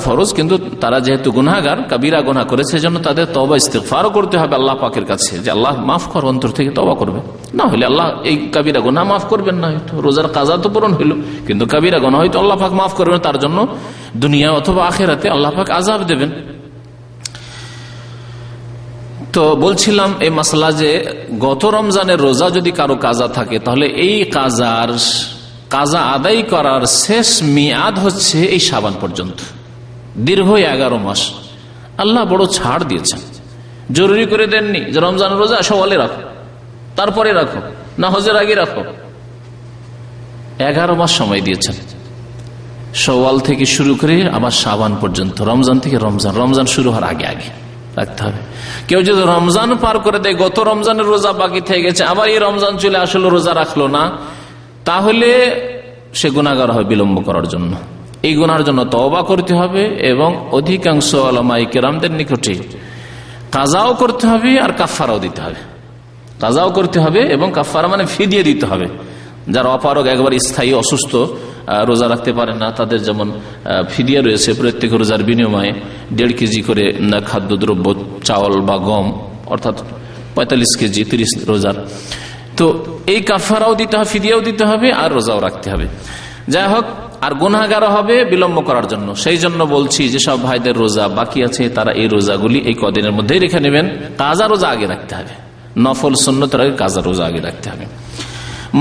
ফরজ। কিন্তু তারা যেহেতু গুনাহগার, কাবিরা গুনাহ করেছে, সেজন্য তাদের তওবা ইস্তিগফারও করতে হবে আল্লাহ পাকের কাছে, যে আল্লাহ মাফ কর, অন্তর থেকে তওবা করবে। না হলে আল্লাহ এই কাবিরা গুনাহ মাফ করবেন না। হয়তো রোজার কাজা তো পূরণ হইল, কিন্তু কাবিরা গুনাহ হয়তো আল্লাহ পাক মাফ করবেন, তার জন্য দুনিয়া অথবা আখিরাতে আল্লাহ পাক আযাব দেবেন। তো বলছিলাম এই মাসলা যে গত রমজানের রোজা যদি কারো কাজা থাকে, তাহলে এই কাজা আদায় করার শেষ মিয়াদ হচ্ছে এই শাবান পর্যন্ত, দীর্ঘ 11 মাস। আল্লাহ বড় ছাড় দিয়েছেন, জরুরি করে দেননি যে রমজানের রোজা সওয়ালে রাখো, তারপরে রাখো, না হজের আগে রাখো। 11 মাস সময় দিয়েছেন, সওয়াল থেকে শুরু করে আবার শাবান পর্যন্ত, রমজান থেকে রমজান শুরু হওয়ার আগে রাখতে হবে। কেউ যদি রমজান পার করে দেয়, গত রমজানের রোজা বাকি থেকে গেছে, আবার এই রমজান চলে আসলো, রোজা রাখলো না, তাহলে সে গুনাহগার হয় বিলম্ব করার জন্য। এই গুনার জন্য তওবা করতে হবে, এবং অধিকাংশ উলামায়ে কেরামদের নিকটে কাজাও করতে হবে আর কাফারাও দিতে হবে। কাজাও করতে হবে এবং কাফারা মানে ফিদিয়ে দিতে হবে। যারা অপারগ, একবার স্থায়ী অসুস্থ, রোজা রাখতে পারে না, তাদের যেমন ফিদিয়া রয়েছে, প্রত্যেক রোজার বিনিময়ে 1.5 কেজি করে খাদ্যদ্রব্য, চাউল বা গম, অর্থাৎ 45 কেজি 30 রোজার। তো এই কাফারাও দিতে হবে, ফিদিয়াও দিতে হবে, আর রোজাও রাখতে হবে। যাই হোক, আর গুনাহগার হবে বিলম্ব করার জন্য। সেই জন্য বলছি যে সব ভাইদের রোজা বাকি আছে, তারা এই রোজাগুলি এই কদিনের মধ্যেই রেখে নেবেন। কাজা রোজা আগে রাখতে হবে, নফল সুন্নতের আগে কাজা রোজা আগে রাখতে হবে।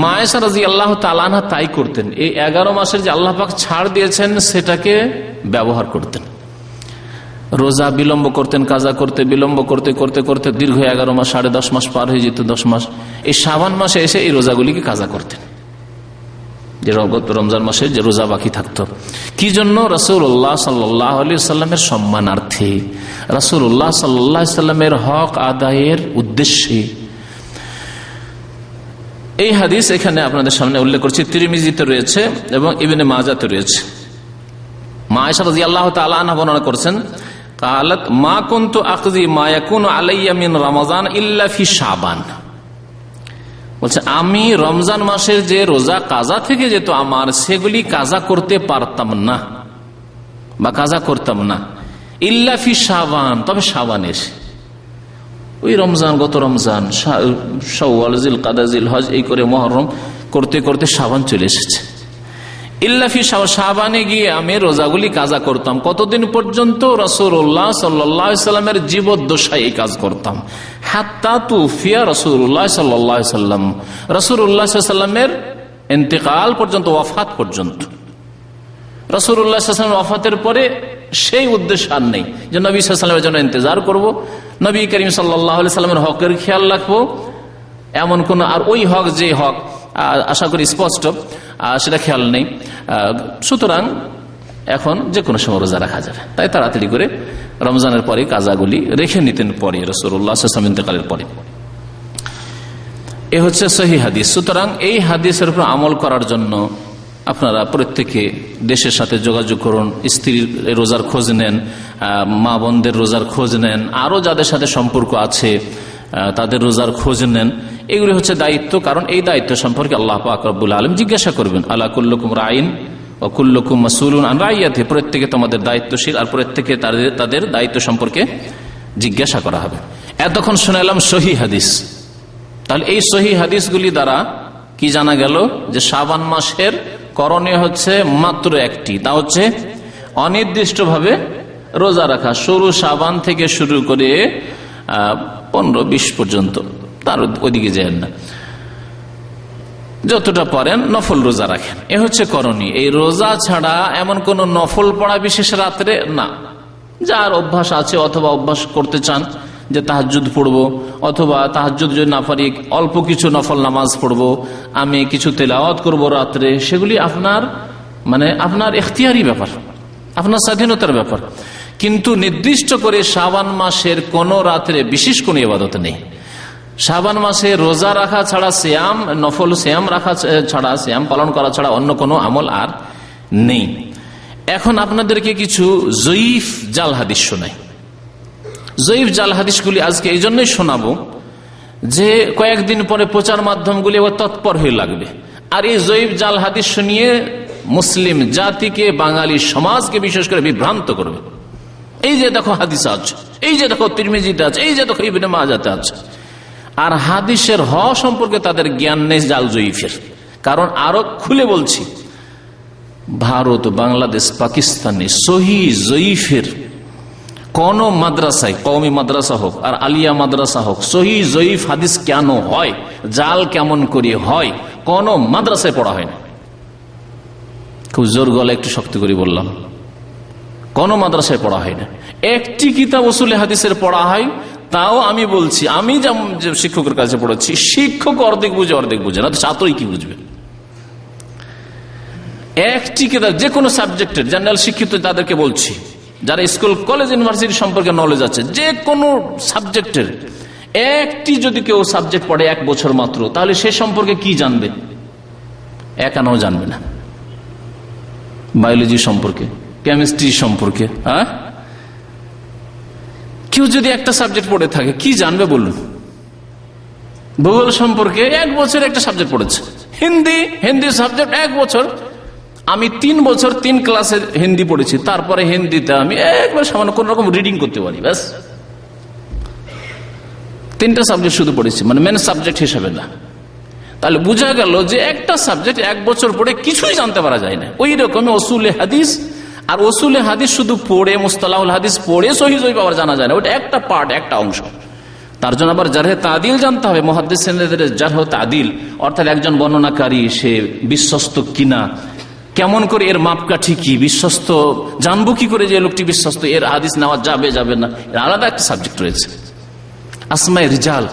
মা আয়েশা রাদিয়াল্লাহু তাআলা আনহা তাই করতেন। এই 11 মাসের যে আল্লাহ পাক ছাড় দিয়েছেন, সেটাকে ব্যবহার করতেন। রোজা বিলম্ব করতেন, কাজা করতে বিলম্ব করতে করতে করতে দীর্ঘ 11 মাস, 10.5 মাস পার হয়ে যেত, 10 মাস। এই শাবান মাসে এসে এই রোজাগুলিকে কাজা করতেন, যে রমজান মাসে যে রোজা বাকি থাকতো। কি জন্য? রাসূলুল্লাহ সাল্লাল্লাহু আলাইহি ওয়াসাল্লামের সম্মানার্থে, রাসূলুল্লাহ সাল্লাল্লাহু আলাইহি ওয়াসাল্লামের হক আদায়ের উদ্দেশ্যে। এই হাদিস এখানে আপনাদের সামনে উল্লেখ করছি, তিরমিজিতে রয়েছে এবং ইবনে মাজাতে রয়েছে। মা আয়েশা রাদিয়াল্লাহু তাআলা আনহা বর্ণনা করেছেন, قالت ما كنت اقضي ما يكون علي من رمضان الا في شعبان। বলছে আমি রমজান মাসের যে রোজা কাজা থেকে যেত আমার, সেগুলি কাজা করতে পারতাম না বা কাজা করতাম না, ইল্লা ফি শাবান, তবে শাবানে এসে। ওই রমজান, গত রমজান, শাওয়াল, জিলকাদা, জিলহজ, এই করে মুহররম করতে করতে শাবান চলে এসেছে। ইল্লা ফি শাবানে গিয়ে আমি রোজাগুলি কাজা করতাম। কতদিন পর্যন্ত? রাসূলুল্লাহ সাল্লাল্লাহু আলাইহি সাল্লামের জীবদ্দশায় এই কাজ করতাম। হাত্তা তুফিয়া রাসূলুল্লাহ সাল্লাল্লাহু আলাইহি সাল্লাম, রাসূলুল্লাহ সাল্লাল্লাহু আলাইহি সাল্লামের ইন্তেকাল পর্যন্ত, ওয়াফাত পর্যন্ত। রাসূলুল্লাহ সাল্লাল্লাহু আলাইহি সাল্লামের ওয়াফাতের পরে সেই উদ্দেশ্য আর নেই যে নবী সাল্লাল্লাহু আলাইহি সাল্লামের জন্য ইন্তজার করব, নবী করিম সাল্লাল্লাহু আলাইহি সাল্লামের হকের খেয়াল রাখবো, এমন কোন আর ওই হক, যে হক আশা করি স্পষ্ট, সেটা খেয়াল নেই। সুতরাং এখন যে কোনো সময় রোজা রাখা যাবে। তাই তাড়াতাড়ি করে রমজানের পরে কাজাগুলি রেখে নিতেন, পরে রাসূলুল্লাহ সাল্লাল্লাহু আলাইহি ওয়াসাল্লাম ইন্তেকালের পরে। এ হচ্ছে সহিহ হাদিস। সুতরাং এই হাদিসের উপর আমল করার জন্য আপনারা প্রত্যেকে দেশের সাথে যোগাযোগ করুন, স্ত্রীর রোজার খোঁজ নেন, মা বোনদের রোজার খোঁজ নেন, আরো যাদের সাথে সম্পর্ক আছে তাদের রোজার খোঁজ নেন। এগুলি হচ্ছে দায়িত্ব, কারণ এই দায়িত্ব সম্পর্কে আল্লাহ পাক রব্বুল আলামিন জিজ্ঞাসা করবেন। আলা কুল্লুকুম রাইন ওয়া কুল্লুকুম মাসউলুন আন রাইয়াতি, প্রত্যেকে তোমাদের দায়িত্বশীল, আর প্রত্যেকে তাদের দায়িত্ব সম্পর্কে জিজ্ঞাসা করা হবে। এতক্ষণ শুনালাম সহিহ হাদিস। তাহলে এই সহিহ হাদিসগুলি দ্বারা কি জানা গেল? যে শাবান মাসের করণীয় হচ্ছে মাত্র একটি, তা হচ্ছে অনির্দিষ্টভাবে রোজা রাখা। শুরু শাবান থেকে শুরু করে 15-20 পর্যন্ত, তার ওদিকে যান না, যতটা পারেন নফল রোজা রাখেন। এ হচ্ছে করণীয়। এই রোজা ছাড়া এমন কোন নফল পড়া বিশেষ রাত্রে না, যার অভ্যাস আছে অথবা অভ্যাস করতে চান যে তাহাজ্জুদ পড়বো, অথবা তাহাজ্জুদ যদি না পারি অল্প কিছু নফল নামাজ পড়বো, আমি কিছু তেলাওয়াত করব রাত্রে, সেগুলি আপনার ইখতিয়ারি ব্যাপার, আপনার স্বাধীনতার ব্যাপার। কিন্তু নির্দিষ্ট করে শাবান মাসের কোন রাত্রে বিশেষ কোন ইবাদত নেই। শাবান মাসে রোজা রাখা ছাড়া সিয়াম, নফল সিয়াম রাখা ছাড়া, সিয়াম পালন করা ছাড়া অন্য কোনো আমল আর নেই। এখন আপনাদেরকে কিছু জয়ীফ জাল হাদিস শোনাই। জয়ীফ জাল হাদিসগুলি আজকে এই জন্যই শোনাবো যে কয়েকদিন পরে প্রচার মাধ্যমগুলি তৎপর হয়ে লাগবে, আর এই জয়ীফ জাল হাদিস শুনিয়ে মুসলিম জাতিকে, বাঙালি সমাজকে বিশেষ করে বিভ্রান্ত করবে। এই যে দেখো হাদিস আছে, এই যে দেখো তিরমিজিতে আছে, এই যে দেখো ইবনে মাজাতে আছে, আর হাদিসের সম্পর্কে তাদের জ্ঞান নেই জাল জয়ীফের। কারণ আরো খুলে বলছি, ভারত, বাংলাদেশ, পাকিস্তানে সহি জয়ীফের কোন মাদ্রাসায়, কওমি মাদ্রাসা হোক আর আলিয়া মাদ্রাসা হোক, সহি জয়ীফ হাদিস কেন হয়, জাল কেমন করে হয়, কোন মাদ্রাসায় পড়া হয় না। খুব জোর গলা একটু শক্তি করে বললাম, কোন মাদ্রাসায় পড়া হয় না। একটি কিতাব উসুলে হাদিসের পড়া হয়, তাও আমি বলছি, আমি যে শিক্ষকের কাছে পড়েছি, শিক্ষক অর্ধেক বুঝে অর্ধেক বুঝে না, তো ছাত্রই কি বুঝবে। একটি কিতাব যে কোনো সাবজেক্টের, জেনারেল শিক্ষিত তাদেরকে বলছি, যারা স্কুল কলেজ ইউনিভার্সিটি সম্পর্কে নলেজ আছে, যে কোনো সাবজেক্টের একটি যদি কেউ সাবজেক্ট পড়ে 1 বছর মাত্র, তাহলে সে সম্পর্কে কি জানবে? এক আনাও জানবে না। বায়োলজি সম্পর্কে, কেমিস্ট্রি সম্পর্কে, হ্যাঁ, কেউ যদি একটা সাবজেক্ট পড়ে থাকে কি জানবে বলুন? ভূগোল সম্পর্কে 1 বছর একটা সাবজেক্ট পড়েছে, হিন্দি সাবজেক্ট 1 বছর। আমি 3 বছর 3 ক্লাসের হিন্দি পড়েছি, তারপরে হিন্দিতে আমি একবার সামান্য কোন রকম রিডিং করতে পারি, ব্যাস। 3টা সাবজেক্ট শুধু পড়েছি, মানে মেন সাবজেক্ট হিসেবে না। তাহলে বোঝা গেল যে একটা সাবজেক্ট 1 বছর পড়ে কিছুই জানতে পারা যায় না। ওই রকমই উসুলে হাদিস, আর উসুলে হাদিস শুধু পড়ে, মুস্তালাহুল হাদিস পড়ে সহিহ জয়ীফ আবার জানা যায় না, ওটা একটা পার্ট, একটা অংশ। তার জন্য আবার জারহে তাদিল জানতে হবে, মুহাদ্দিসিনদের জারহ তাদিল, অর্থাৎ একজন বর্ণনাকারী সে বিশ্বস্ত কিনা, কেমন করে এর মাপকাঠি কি, বিশ্বস্ত জানবো কি করে যে লোকটি বিশ্বস্ত, এর হাদিস নেওয়া যাবে যাবে না, এর আলাদা একটা সাবজেক্ট রয়েছে। আসমায়ে রিজাল,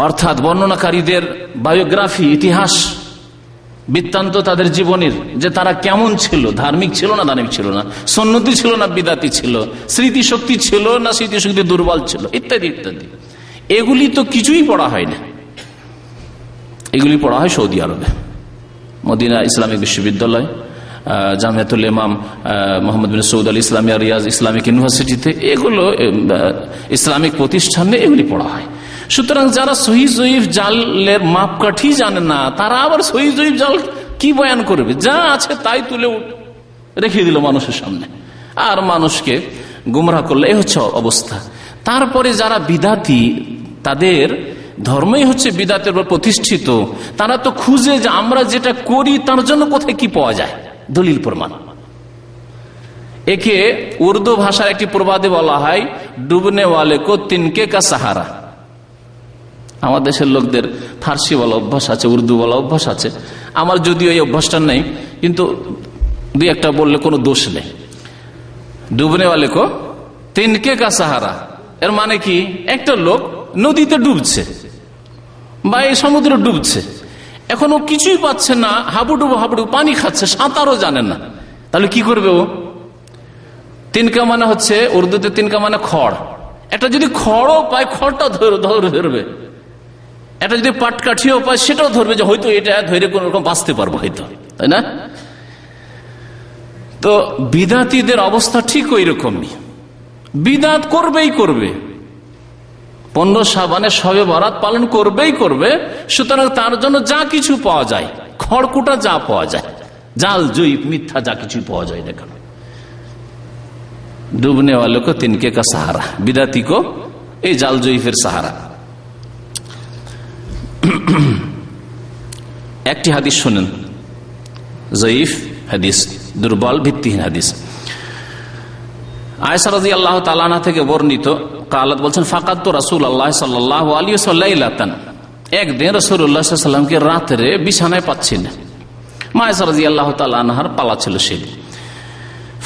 অর্থাৎ বর্ণনাকারীদের বায়োগ্রাফি, ইতিহাস বৃত্তান্ত তাদের জীবনের, যে তারা কেমন ছিল, ধার্মিক ছিল না ধার্মিক ছিল না, সুন্নতি ছিল না বিদাতি ছিল, স্মৃতিশক্তি ছিল না স্মৃতিশক্তি দুর্বল ছিল, ইত্যাদি ইত্যাদি। এগুলি তো কিছুই পড়া হয় না, এগুলি পড়া হয় সৌদি আরবে, মদিনা ইসলামিক বিশ্ববিদ্যালয়, জামিয়াতুল ইমাম মোহাম্মদ বিন সৌদ আল ইসলামিয়া রিয়াজ ইসলামিক ইউনিভার্সিটিতে, এগুলো ইসলামিক প্রতিষ্ঠানে এগুলি পড়া হয়। সুতরাং যারা সহিহ জয়ীফ জালের মাপকাঠি জানে না, তারা আবার সহিহ জয়ীফ জাল কি বয়ান করবে? যা আছে তাই তুলে রেখে দিল মানুষের সামনে, আর মানুষকে গুমরাহ করলে এই হচ্ছে অবস্থা। তারপরে যারা বিদাতি, তাদের ধর্মই হচ্ছে বিদাতের উপর প্রতিষ্ঠিত, তারা তো খুঁজে যে আমরা যেটা করি তার জন্য কোথায় কি পাওয়া যায়, দলিল প্রমাণ। একে উর্দু ভাষার একটি প্রবাদে বলা হয়, ডুবনে ওয়ালে কো তিনকে কা সাহারা। আমার দেশের লোকদের ফার্সি বলা অভ্যাস আছে, উর্দু বলা অভ্যাস আছে, আমার যদিও এই অভ্যাসটা নেই, কিন্তু 2-1টা বললে কোনো দোষ নেই। ডুবনে ওয়ালে কো তিনকে কা সাহারা, এর মানে কি, একটা লোক নদীতে ডুবছে বা এই সমুদ্রে ডুবছে, এখনো কিছুই পাচ্ছে না, হাবুডুবু হাবুডুবু পানি খাচ্ছে, সাঁতারও জানে না, তাহলে কি করবে ও? তিনকা মানে হচ্ছে উর্দুতে তিনকা মানে খড়, এটা যদি খড়ও পায় খড়টা ধরবে, এটা যদি পাটকাঠিও পায় সেটাও ধরবে, যে হয়তো এটা ধরে কোন রকম বাঁচতে পারবো হয়তো, তাই না? তো বিদাতীদের অবস্থা ঠিক ওই রকমই, বিদাত করবেই করবে, 15 শাবানে শবে বরাত পালন করবেই করবে। সুতরাং তার জন্য যা কিছু পাওয়া যায়, খড়কুটা যা পাওয়া যায়, জাল জয়ীফ মিথ্যা যা কিছু পাওয়া যায় না কেন, ডুবনে ওয়ালে কো তিনকে কা সাহারা, বিদাতি কো এই জাল জয়ীফের সাহারা। একটি হাদিস শুনেন, জয়ীফ হাদিস, দুর্বল ভিত্তিহীন হাদিস। আয়েশা রাদিয়াল্লাহু তাআলা আনহা থেকে বর্ণিত, কালাত বলছেন, ফাকাদতু রাসূলুল্লাহ সাল্লাল্লাহু আলাইহি ওয়াসাল্লাম, একদিন রাসূলুল্লাহ সাল্লাল্লাহু আলাইহি ওয়াসাল্লামকে রাতে বিছানায় পাচ্ছি না, মা আয়েশা রাদিয়াল্লাহু তাআলা আনহার পালা ছিল সেই।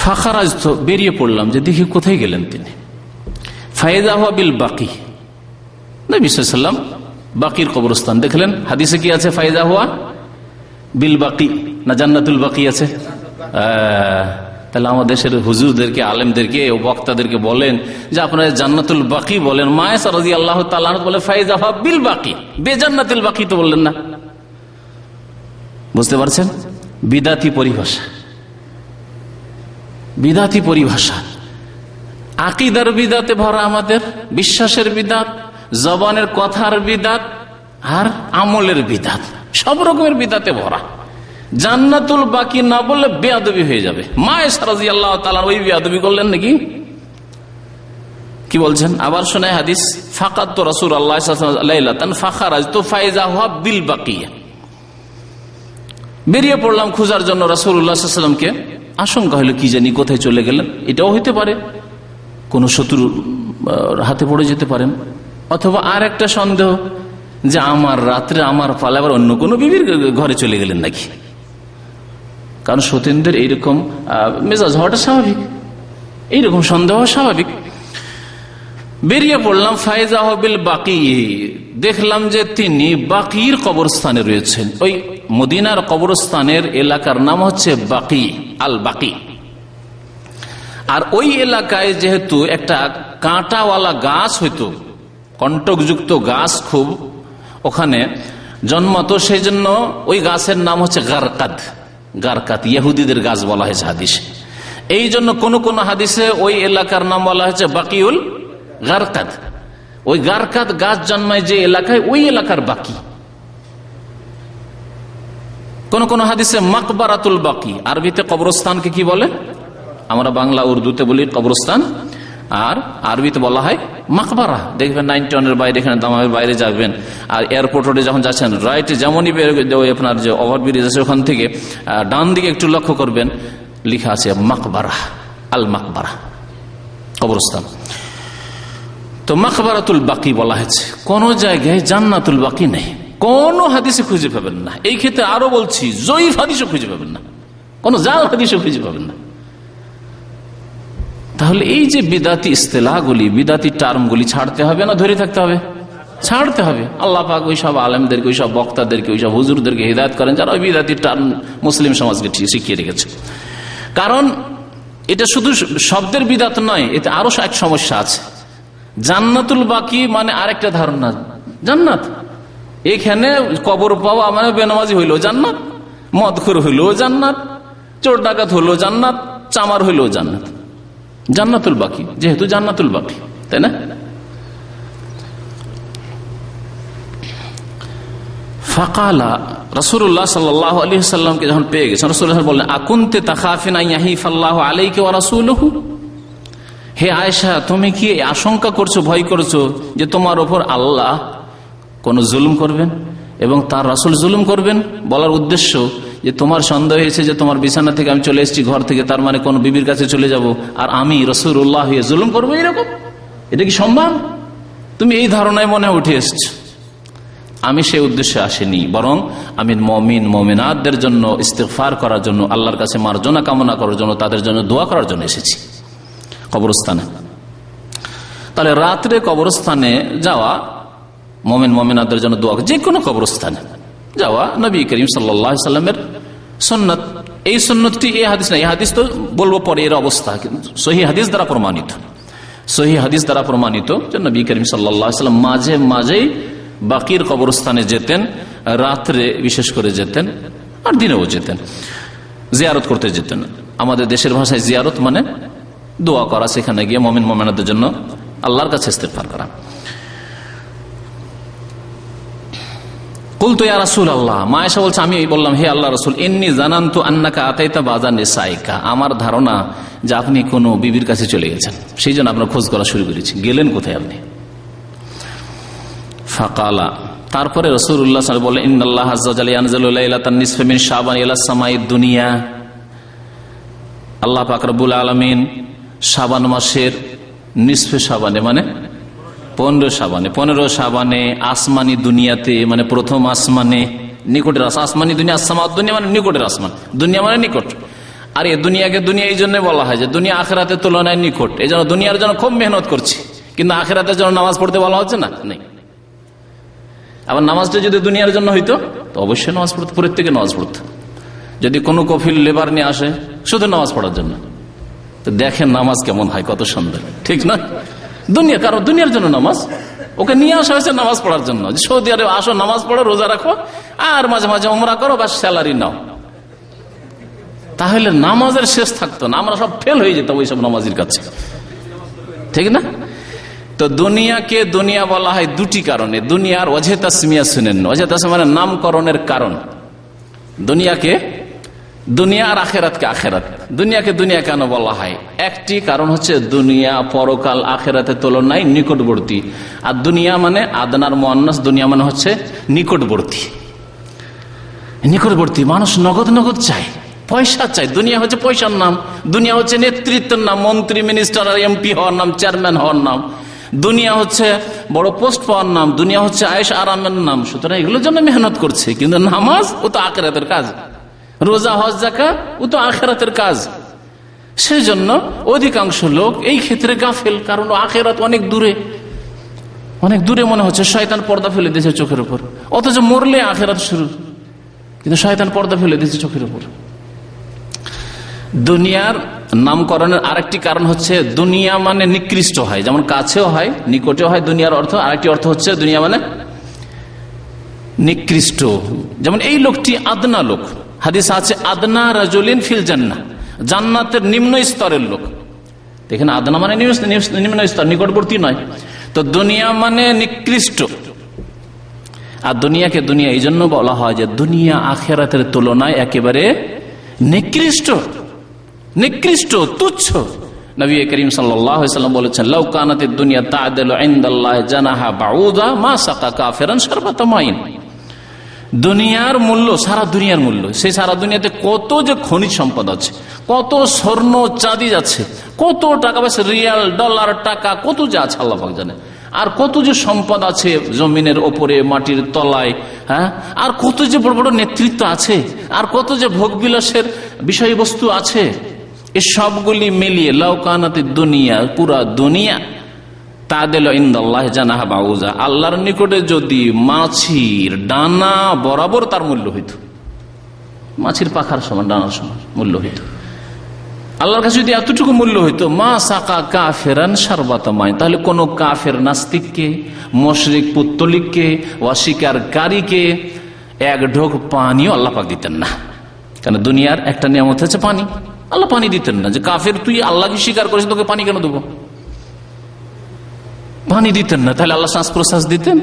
ফাখারাজতু, বেরিয়ে পড়লাম যে দেখি কোথায় গেলেন তিনি। ফাইদা হুয়া বিল বাকি, নবী সাল্লাল্লাহু আলাইহি ওয়াসাল্লাম বাকির কবরস্থান দেখলেন। হাদিসে কি আছে? ফাইদা হুয়া বিল বাকি, না জান্নাতুল বাকি আছে? তাহলে আমাদের দেশের হুজুরদেরকে, আলেমদেরকে ও বক্তাদেরকে বলেন যে আপনারা জান্নাতুল বাকি বলেন, মায়েশা রাদিয়াল্লাহু তাআলা বলে ফাইজাহা বিল বাকি, বেজান্নাতুল বাকি তো বললেন না। বুঝতে পারছেন? বিদাতি পরিভাষা, বিদাতি পরিভাষা। আকীদার বিদাতে ভরা আমাদের, বিশ্বাসের বিদাত, জবানের কথার বিদাত আর আমলের বিদাত, সব রকমের বিদাতে ভরা। জান্নাতুল বাকি না বললে বেয়াদবি হয়ে যাবে। মায়েশা রাদিয়াল্লাহু তাআলা ওই বেয়াদবি করলেন নাকি? কি বলছেন? আবার শোনায় হাদিস, ফাকাত তো রাসূলুল্লাহ সাল্লাল্লাহু আলাইহি ওয়াসাল্লাম লাইলাতান ফাখারাজতু ফাইজাহুয়া বিল বাকিয়া, বেরিয়ে পড়লাম খোঁজার জন্য রাসূলুল্লাহ সাল্লাল্লাহু আলাইহি ওয়াসাল্লামকে। আশঙ্কা হলো কি জানি কোথায় চলে গেলেন, এটাও হইতে পারে কোন শত্রু হাতে পড়ে যেতে পারেন, অথবা আর একটা সন্দেহ যে আমার রাত্রে আমার পালে আবার অন্য কোনো বিবির ঘরে চলে গেলেন নাকি। কারণ সতীনদের এইরকম মেজাজ হওয়াটা স্বাভাবিক, এইরকম সন্দেহ স্বাভাবিক। বেরিয়ে পড়লাম, ফাইজা বিল বাকি, দেখলাম যে তিনি বাকির কবরস্থানে রয়েছেন। ওই মদিনার কবরস্থানের এলাকার নাম হচ্ছে বাকি, আল বাকি। আর ওই এলাকায় যেহেতু একটা কাঁটাওয়ালা গাছ হইতো, কণ্টকযুক্ত গাছ খুব ওখানে জন্মতো, সেই জন্য ওই গাছের নাম হচ্ছে গারকাত। গারকাত ইহুদিদের গাছ বলা হয়েছে হাদিসে। এই জন্য কোন কোন হাদিসে ওই এলাকার নাম বলা হয়েছে বাকিউল গারকাত। ওই গারকাত গাছ জন্মায় যে এলাকায়, ওই এলাকার বাকি। কোন কোন হাদিসে মাকবারাতুল বাকি, আরবিতে কবরস্থানকে কি বলে? আমরা বাংলা উর্দুতে বলি কবরস্থান, আর আরবিতে বলা হয় মাকবারা। দেখবেন 91-এর বাইরে, এখানে দামামের বাইরে যাবেন আর এয়ারপোর্ট রোডে যখন যাচ্ছেন, রাইটে যেমনই আপনার যে ওভারব্রিজ আছে ওখান থেকে ডান দিকে একটু লক্ষ্য করবেন, লেখা আছে মাকবারা, আল মাকবারা, কবরস্থান। তো মাকবারাতুল বাকি বলা হয়েছে। কোন জায়গায় জান্নাতুল বাকি নেই, কোন হাদিসে খুঁজে পাবেন না। এই ক্ষেত্রে আরো বলছি, জয়ীফ হাদিসও খুঁজে পাবেন না, কোন জাল হাদিসও খুঁজে পাবেন না। তাহলে এই যে বিদাতি ইস্তেলাহগুলি, বিদাতি টার্মগুলি ছাড়তে হবে না ধরে থাকতে হবে? ছাড়তে হবে। আল্লাহ পাক ওই সব আলেমদেরকে, ওই সব বক্তাদেরকে, ওই সব হুজুরদেরকে হিদায়াত করেন যারা ওই বিদাতি টার্ম মুসলিম সমাজকে শিখিয়ে রেখেছে। কারণ এটা শুধু শব্দের বিদাত নয়, এতে আরো এক সমস্যা আছে। জান্নাতুল বাকি মানে আরেকটা ধারণা, জান্নাত এখানে কবর পাওয়া মানে বেনামাজি হইলো জান্নাত, মদখোর হইলো জান্নাত, চোর ডাকাত হইলো জান্নাত, চামার হইলো জান্নাত। জান্নাতুল বাকি যেহেতু জান্নাতুল বাকি, তাই না? ফাকালা রাসূলুল্লাহ সাল্লাল্লাহু আলাইহি ওয়াসাল্লামকে যখন পেয়ে গেছেন, রাসূলুল্লাহ বললেন, আকুনতে তাখাফিনা ইয়াহিফাল্লাহু আলাইকা ওয়া রাসূলুহু, হে আয়েশা তুমি কি আশঙ্কা করছো, ভয় করছো যে তোমার উপর আল্লাহ কোন জুলুম করবেন এবং তার রাসূল জুলুম করবেন? বলার উদ্দেশ্য যে তোমার সন্দেহ হয়েছে যে তোমার বিছানা থেকে আমি চলে এসেছি ঘর থেকে, তার মানে কোন বিবির কাছে চলে যাব আর আমি রাসূলুল্লাহ হয়ে জুলুম করবো, এরকম? এটা কি সম্ভব? তুমি এই ধারণায় মনে উঠে এসছো। আমি সেই উদ্দেশ্যে আসিনি, বরং আমি মুমিন মুমিনাতদের জন্য ইস্তিগফার করার জন্য, আল্লাহর কাছে মার্জনা কামনা করার জন্য, তাদের জন্য দোয়া করার জন্য এসেছি কবরস্থানে। তাহলে রাত্রে কবরস্থানে যাওয়া, মুমিন মুমিনাতদের জন্য দোয়া, যে কোনো কবরস্থানে যাওয়া নবী করিম সাল্লাল্লাহু আলাইহি সাল্লামের সুন্নাত। এই সুন্নতটি এই হাদিস না, এই হাদিস তো বলবো পরে এর অবস্থা, সহিহ হাদিস দ্বারা প্রমাণিত, সহিহ হাদিস দ্বারা প্রমাণিত যে নবী করিম সাল্লাল্লাহু আলাইহি সাল্লাম মাঝে মাঝেই বাকির কবরস্থানে যেতেন, রাত্রে বিশেষ করে যেতেন আর দিনেও যেতেন, জিয়ারত করতে যেতেন। আমাদের দেশের ভাষায় জিয়ারত মানে দোয়া করা, সেখানে গিয়ে মুমিন মুমিনাতদের জন্য আল্লাহর কাছে ইস্তিগফার করা। কুলতু ইয়া রাসূলুল্লাহ, মা আয়েশা বলছে আমি বললাম, হে আল্লাহর রাসূল, ইন্নী জানানতু আন্নাকা আতাইতা বাযা নিসাইকা, আমার ধারণা যে আপনি কোন বিবির কাছে চলে গেছেন, সেই জন্য আপনার খোঁজ করা শুরু করেছি। গেলেন কোথায় আপনি? ফাকালা, তারপরে রাসূলুল্লাহ সাল্লাল্লাহু আলাইহি ওয়াসাল্লাম বলেন, ইন্নাল্লাহা আযজা ওয়া জাল্লা ইয়ানজিলু লাইলাতান নিসফি মিন শাবান ইলা সামাইদ দুনিয়া, আল্লাহ পাক রব্বুল আলামিন শাবান মাসের নিসফে শাবানে মানে 15 শাবানে, 15 শাবানে আসমানি দুনিয়াতে মানে প্রথম আসমানে, নিকটের আসমানি দুনিয়া, আসমাউদ দুনিয়া মানে নিকটের আসমান, দুনিয়া মানে নিকট। আর এই দুনিয়াকে দুনিয়া এই জন্য বলা হয় যে দুনিয়া আখিরাতের তুলনায় নিকট, এই জন্য দুনিয়ার জন্য খুব মেহনত করছি, কিন্তু আখিরাতের জন্য নামাজ পড়তে বলা হচ্ছে না, নেই। আবার নামাজটা যদি দুনিয়ার জন্য হইতো তো অবশ্যই নামাজ পড়তে, প্রত্যেকে নামাজ পড়তো। যদি কোনো কফিল লেবার নিয়ে আসে শুধু নামাজ পড়ার জন্য, তো দেখেন নামাজ কেমন হয়, কত সুন্দর, ঠিক না? দুনিয়া, কারণ দুনিয়ার জন্য নামাজ, ওকে নিয়ে আসা হয়েছে নামাজ পড়ার জন্য। সৌদি আরবে আসো, নামাজ পড়ো, রোজা রাখো, আর মাঝে মাঝে উমরা করো, বা স্যালারি নাও। তাহলে নামাজের শেষ থাকতো না, আমরা সব ফেল হয়ে যেতাম ওইসব নামাজির কাছে, ঠিক না? তো দুনিয়াকে দুনিয়া বলা হয় দুটি কারণে। দুনিয়ার ওয়াজহে তাসমিয়া শুনেন, ওয়াজহে তাসমিয়া মানে নামকরণের কারণ। দুনিয়াকে দুনিয়া আর আখেরাতকে আখেরাত। দুনিয়াকে দুনিয়া কেন বলা হয়? একটি কারণ হচ্ছে দুনিয়া পরকাল আখেরাতের তুলনায় নিকটবর্তী। আর দুনিয়া মানে আদনার মুআন্নাস, দুনিয়া মানে হচ্ছে নিকটবর্তী। নিকটবর্তী মানুষ নগদ নগদ চায়, পয়সা চাই। দুনিয়া হচ্ছে পয়সার নাম, দুনিয়া হচ্ছে নেতৃত্বের নাম, মন্ত্রী মিনিস্টার আর এমপি হওয়ার নাম, চেয়ারম্যান হওয়ার নাম। দুনিয়া হচ্ছে বড় পোস্ট পাওয়ার নাম, দুনিয়া হচ্ছে আয়েশ আরামের নাম। সুতরাং এগুলোর জন্য মেহনত করছে, কিন্তু নামাজ ও তো আখিরাতের কাজ, রোজা হজ যাকাত ও তো আখিরাতের কাজ। সেই জন্য অধিকাংশ লোক এই ক্ষেত্রে গাফেল, কারণ আখিরাত অনেক দূরে, অনেক দূরে মনে হচ্ছে। শয়তান পর্দা ফেলে দিয়েছে চোখের উপর, অথচ মরলে আখিরাত শুরু, কিন্তু শয়তান পর্দা ফেলে দিয়েছে চোখের উপর। দুনিয়ার নামকরণের আরেকটি কারণ হচ্ছে দুনিয়া মানে নিকৃষ্ট হয়, যেমন কাছেও হয় নিকটেও হয় দুনিয়ার অর্থ। আরেকটি অর্থ হচ্ছে দুনিয়া মানে নিকৃষ্ট। যেমন এই লোকটি আদনা লোক, হাদিস আছে আদনা রাজুলিন ফিল জান্নাহ, জান্নাতের নিম্ন স্তরের লোক। দেখেন আদনা মানে নিম্ন স্তর, নিকটবর্তী নয়। তো দুনিয়া মানে নিকৃষ্ট। আর দুনিয়াকে দুনিয়া এই জন্য বলা হয় যে দুনিয়া আখিরাতের তুলনায় একেবারে নিকৃষ্ট, নিকৃষ্ট, তুচ্ছ। নবী করিম সাল্লাল্লাহু আলাইহি ওয়াসাল্লাম বলেছেন, লাউ কানাতিদ দুনিয়া তা'দিলু ইনদাল্লাহি জানাহা বাউদা মা সাকা কাফিরান শারবাতা মাইন। দুনিয়ার মূল্য, সারা দুনিয়ার মূল্য, সেই সারা দুনিয়াতে কত যে খনিজ সম্পদ আছে, কত স্বর্ণ চাঁদি আছে, কত টাকা পয়সা, রিয়াল ডলার টাকা, কত যে আছে আল্লাহ পাক জানে। আর কত যে সম্পদ আছে জমিনের ওপরে, মাটির তলায়, হ্যাঁ, আর কত যে বড় বড় নেতৃত্ব আছে, আর কত যে ভোগবিলাসের বিষয়বস্তু আছে। এই সবগুলি মিলিয়ে লাউ কানাতিদ দুনিয়া, পুরা দুনিয়া তা'দিলু ইনদাল্লাহি জানাহা বাউজা, আল্লাহর নিকটে যদি মাছির ডানা বরাবর তার মূল্য হইত, মাছির পাখার সমান, ডানার সমান মূল্য হইত, আল্লাহর কাছে যদি এতটুকু মূল্য হইতো, মা সাকা কাফিরান শারবাতা মাইন, তাহলে কোন কাফের নাস্তিককে, মুশরিক পুত্তলিককে, অস্বীকারীকে এক ঢোক পানিও আল্লাহ পাক দিতেন না। কারণ দুনিয়ার একটা নিয়ামত হচ্ছে পানি, আল্লাহ পানি দিতেন না। যে কাফের তুই আল্লাহকে স্বীকার করিস, তোকে পানি কেন দেবো? পানি দিতেন না। তাহলে আল্লাহ শ্বাস প্রশ্বাস দিতেন,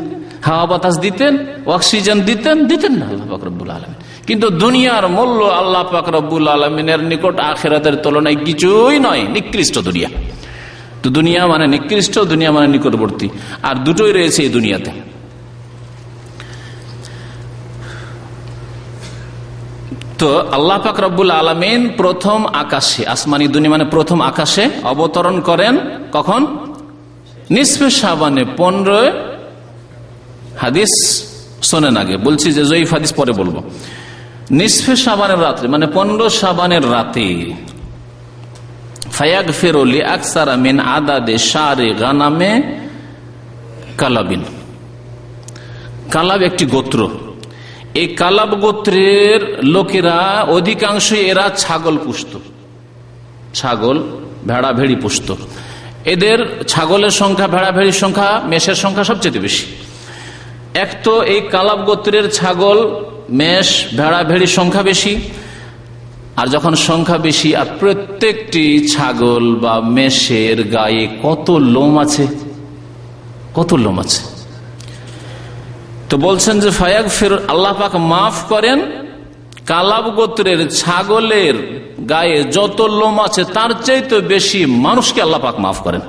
হাওয়া বাতাস দিতেন, অক্সিজেন দিতেন? দিতেন না আল্লাহ পাক রব্বুল আলামিন। কিন্তু দুনিয়ার মূল্য আল্লাহ পাক রব্বুল আলামিনের নিকট আখিরাতের তুলনায় কিছুই নয়, নিকৃষ্ট দুনিয়া। তো দুনিয়া মানে নিকৃষ্ট, দুনিয়া মানে নিকটবর্তী, আর দুটোই রয়েছে এই দুনিয়াতে। তো আল্লাহ পাক রব্বুল আলামিন প্রথম আকাশে, আসমানি দুনিয়া মানে প্রথম আকাশে অবতরণ করেন কখন? নিসফে শাবানে, 15 হাদিস শোনেন আগে, বলছি যে জয়ীফ হাদিস পরে বলবো। নিসফে শাবানের রাতে মানে 15 শাবানের রাতে, ফায়াগফিরু লিআকসারা মিন আদাদে শারি গানামে কালাবিন। কালাব একটি গোত্র, এই কালাব গোত্রের লোকেরা অধিকাংশ এরা ছাগল পুষত, ছাগল ভেড়া ভেড়ি পুষত। এদের ছাগলের সংখ্যা, ভেড়া ভেড়ির সংখ্যা, মেষের সংখ্যা সবচেয়ে বেশি। এক তো এই কালাব গোত্রের ছাগল, মেষ, ভেড়া ভেড়ির সংখ্যা বেশি। আর যখন সংখ্যা বেশি, আর প্রত্যেকটি ছাগল বা মেষের গায়ে কত লোম আছে, কত লোম আছে। তো বলছেন যে ফায়াগফির, আল্লাহ পাক মাফ করেন কালাব গোত্রের ছাগলের গায়ে যত লোম আছে তার চাইতে বেশি মানুষকে আল্লাহ পাক মাফ করেন।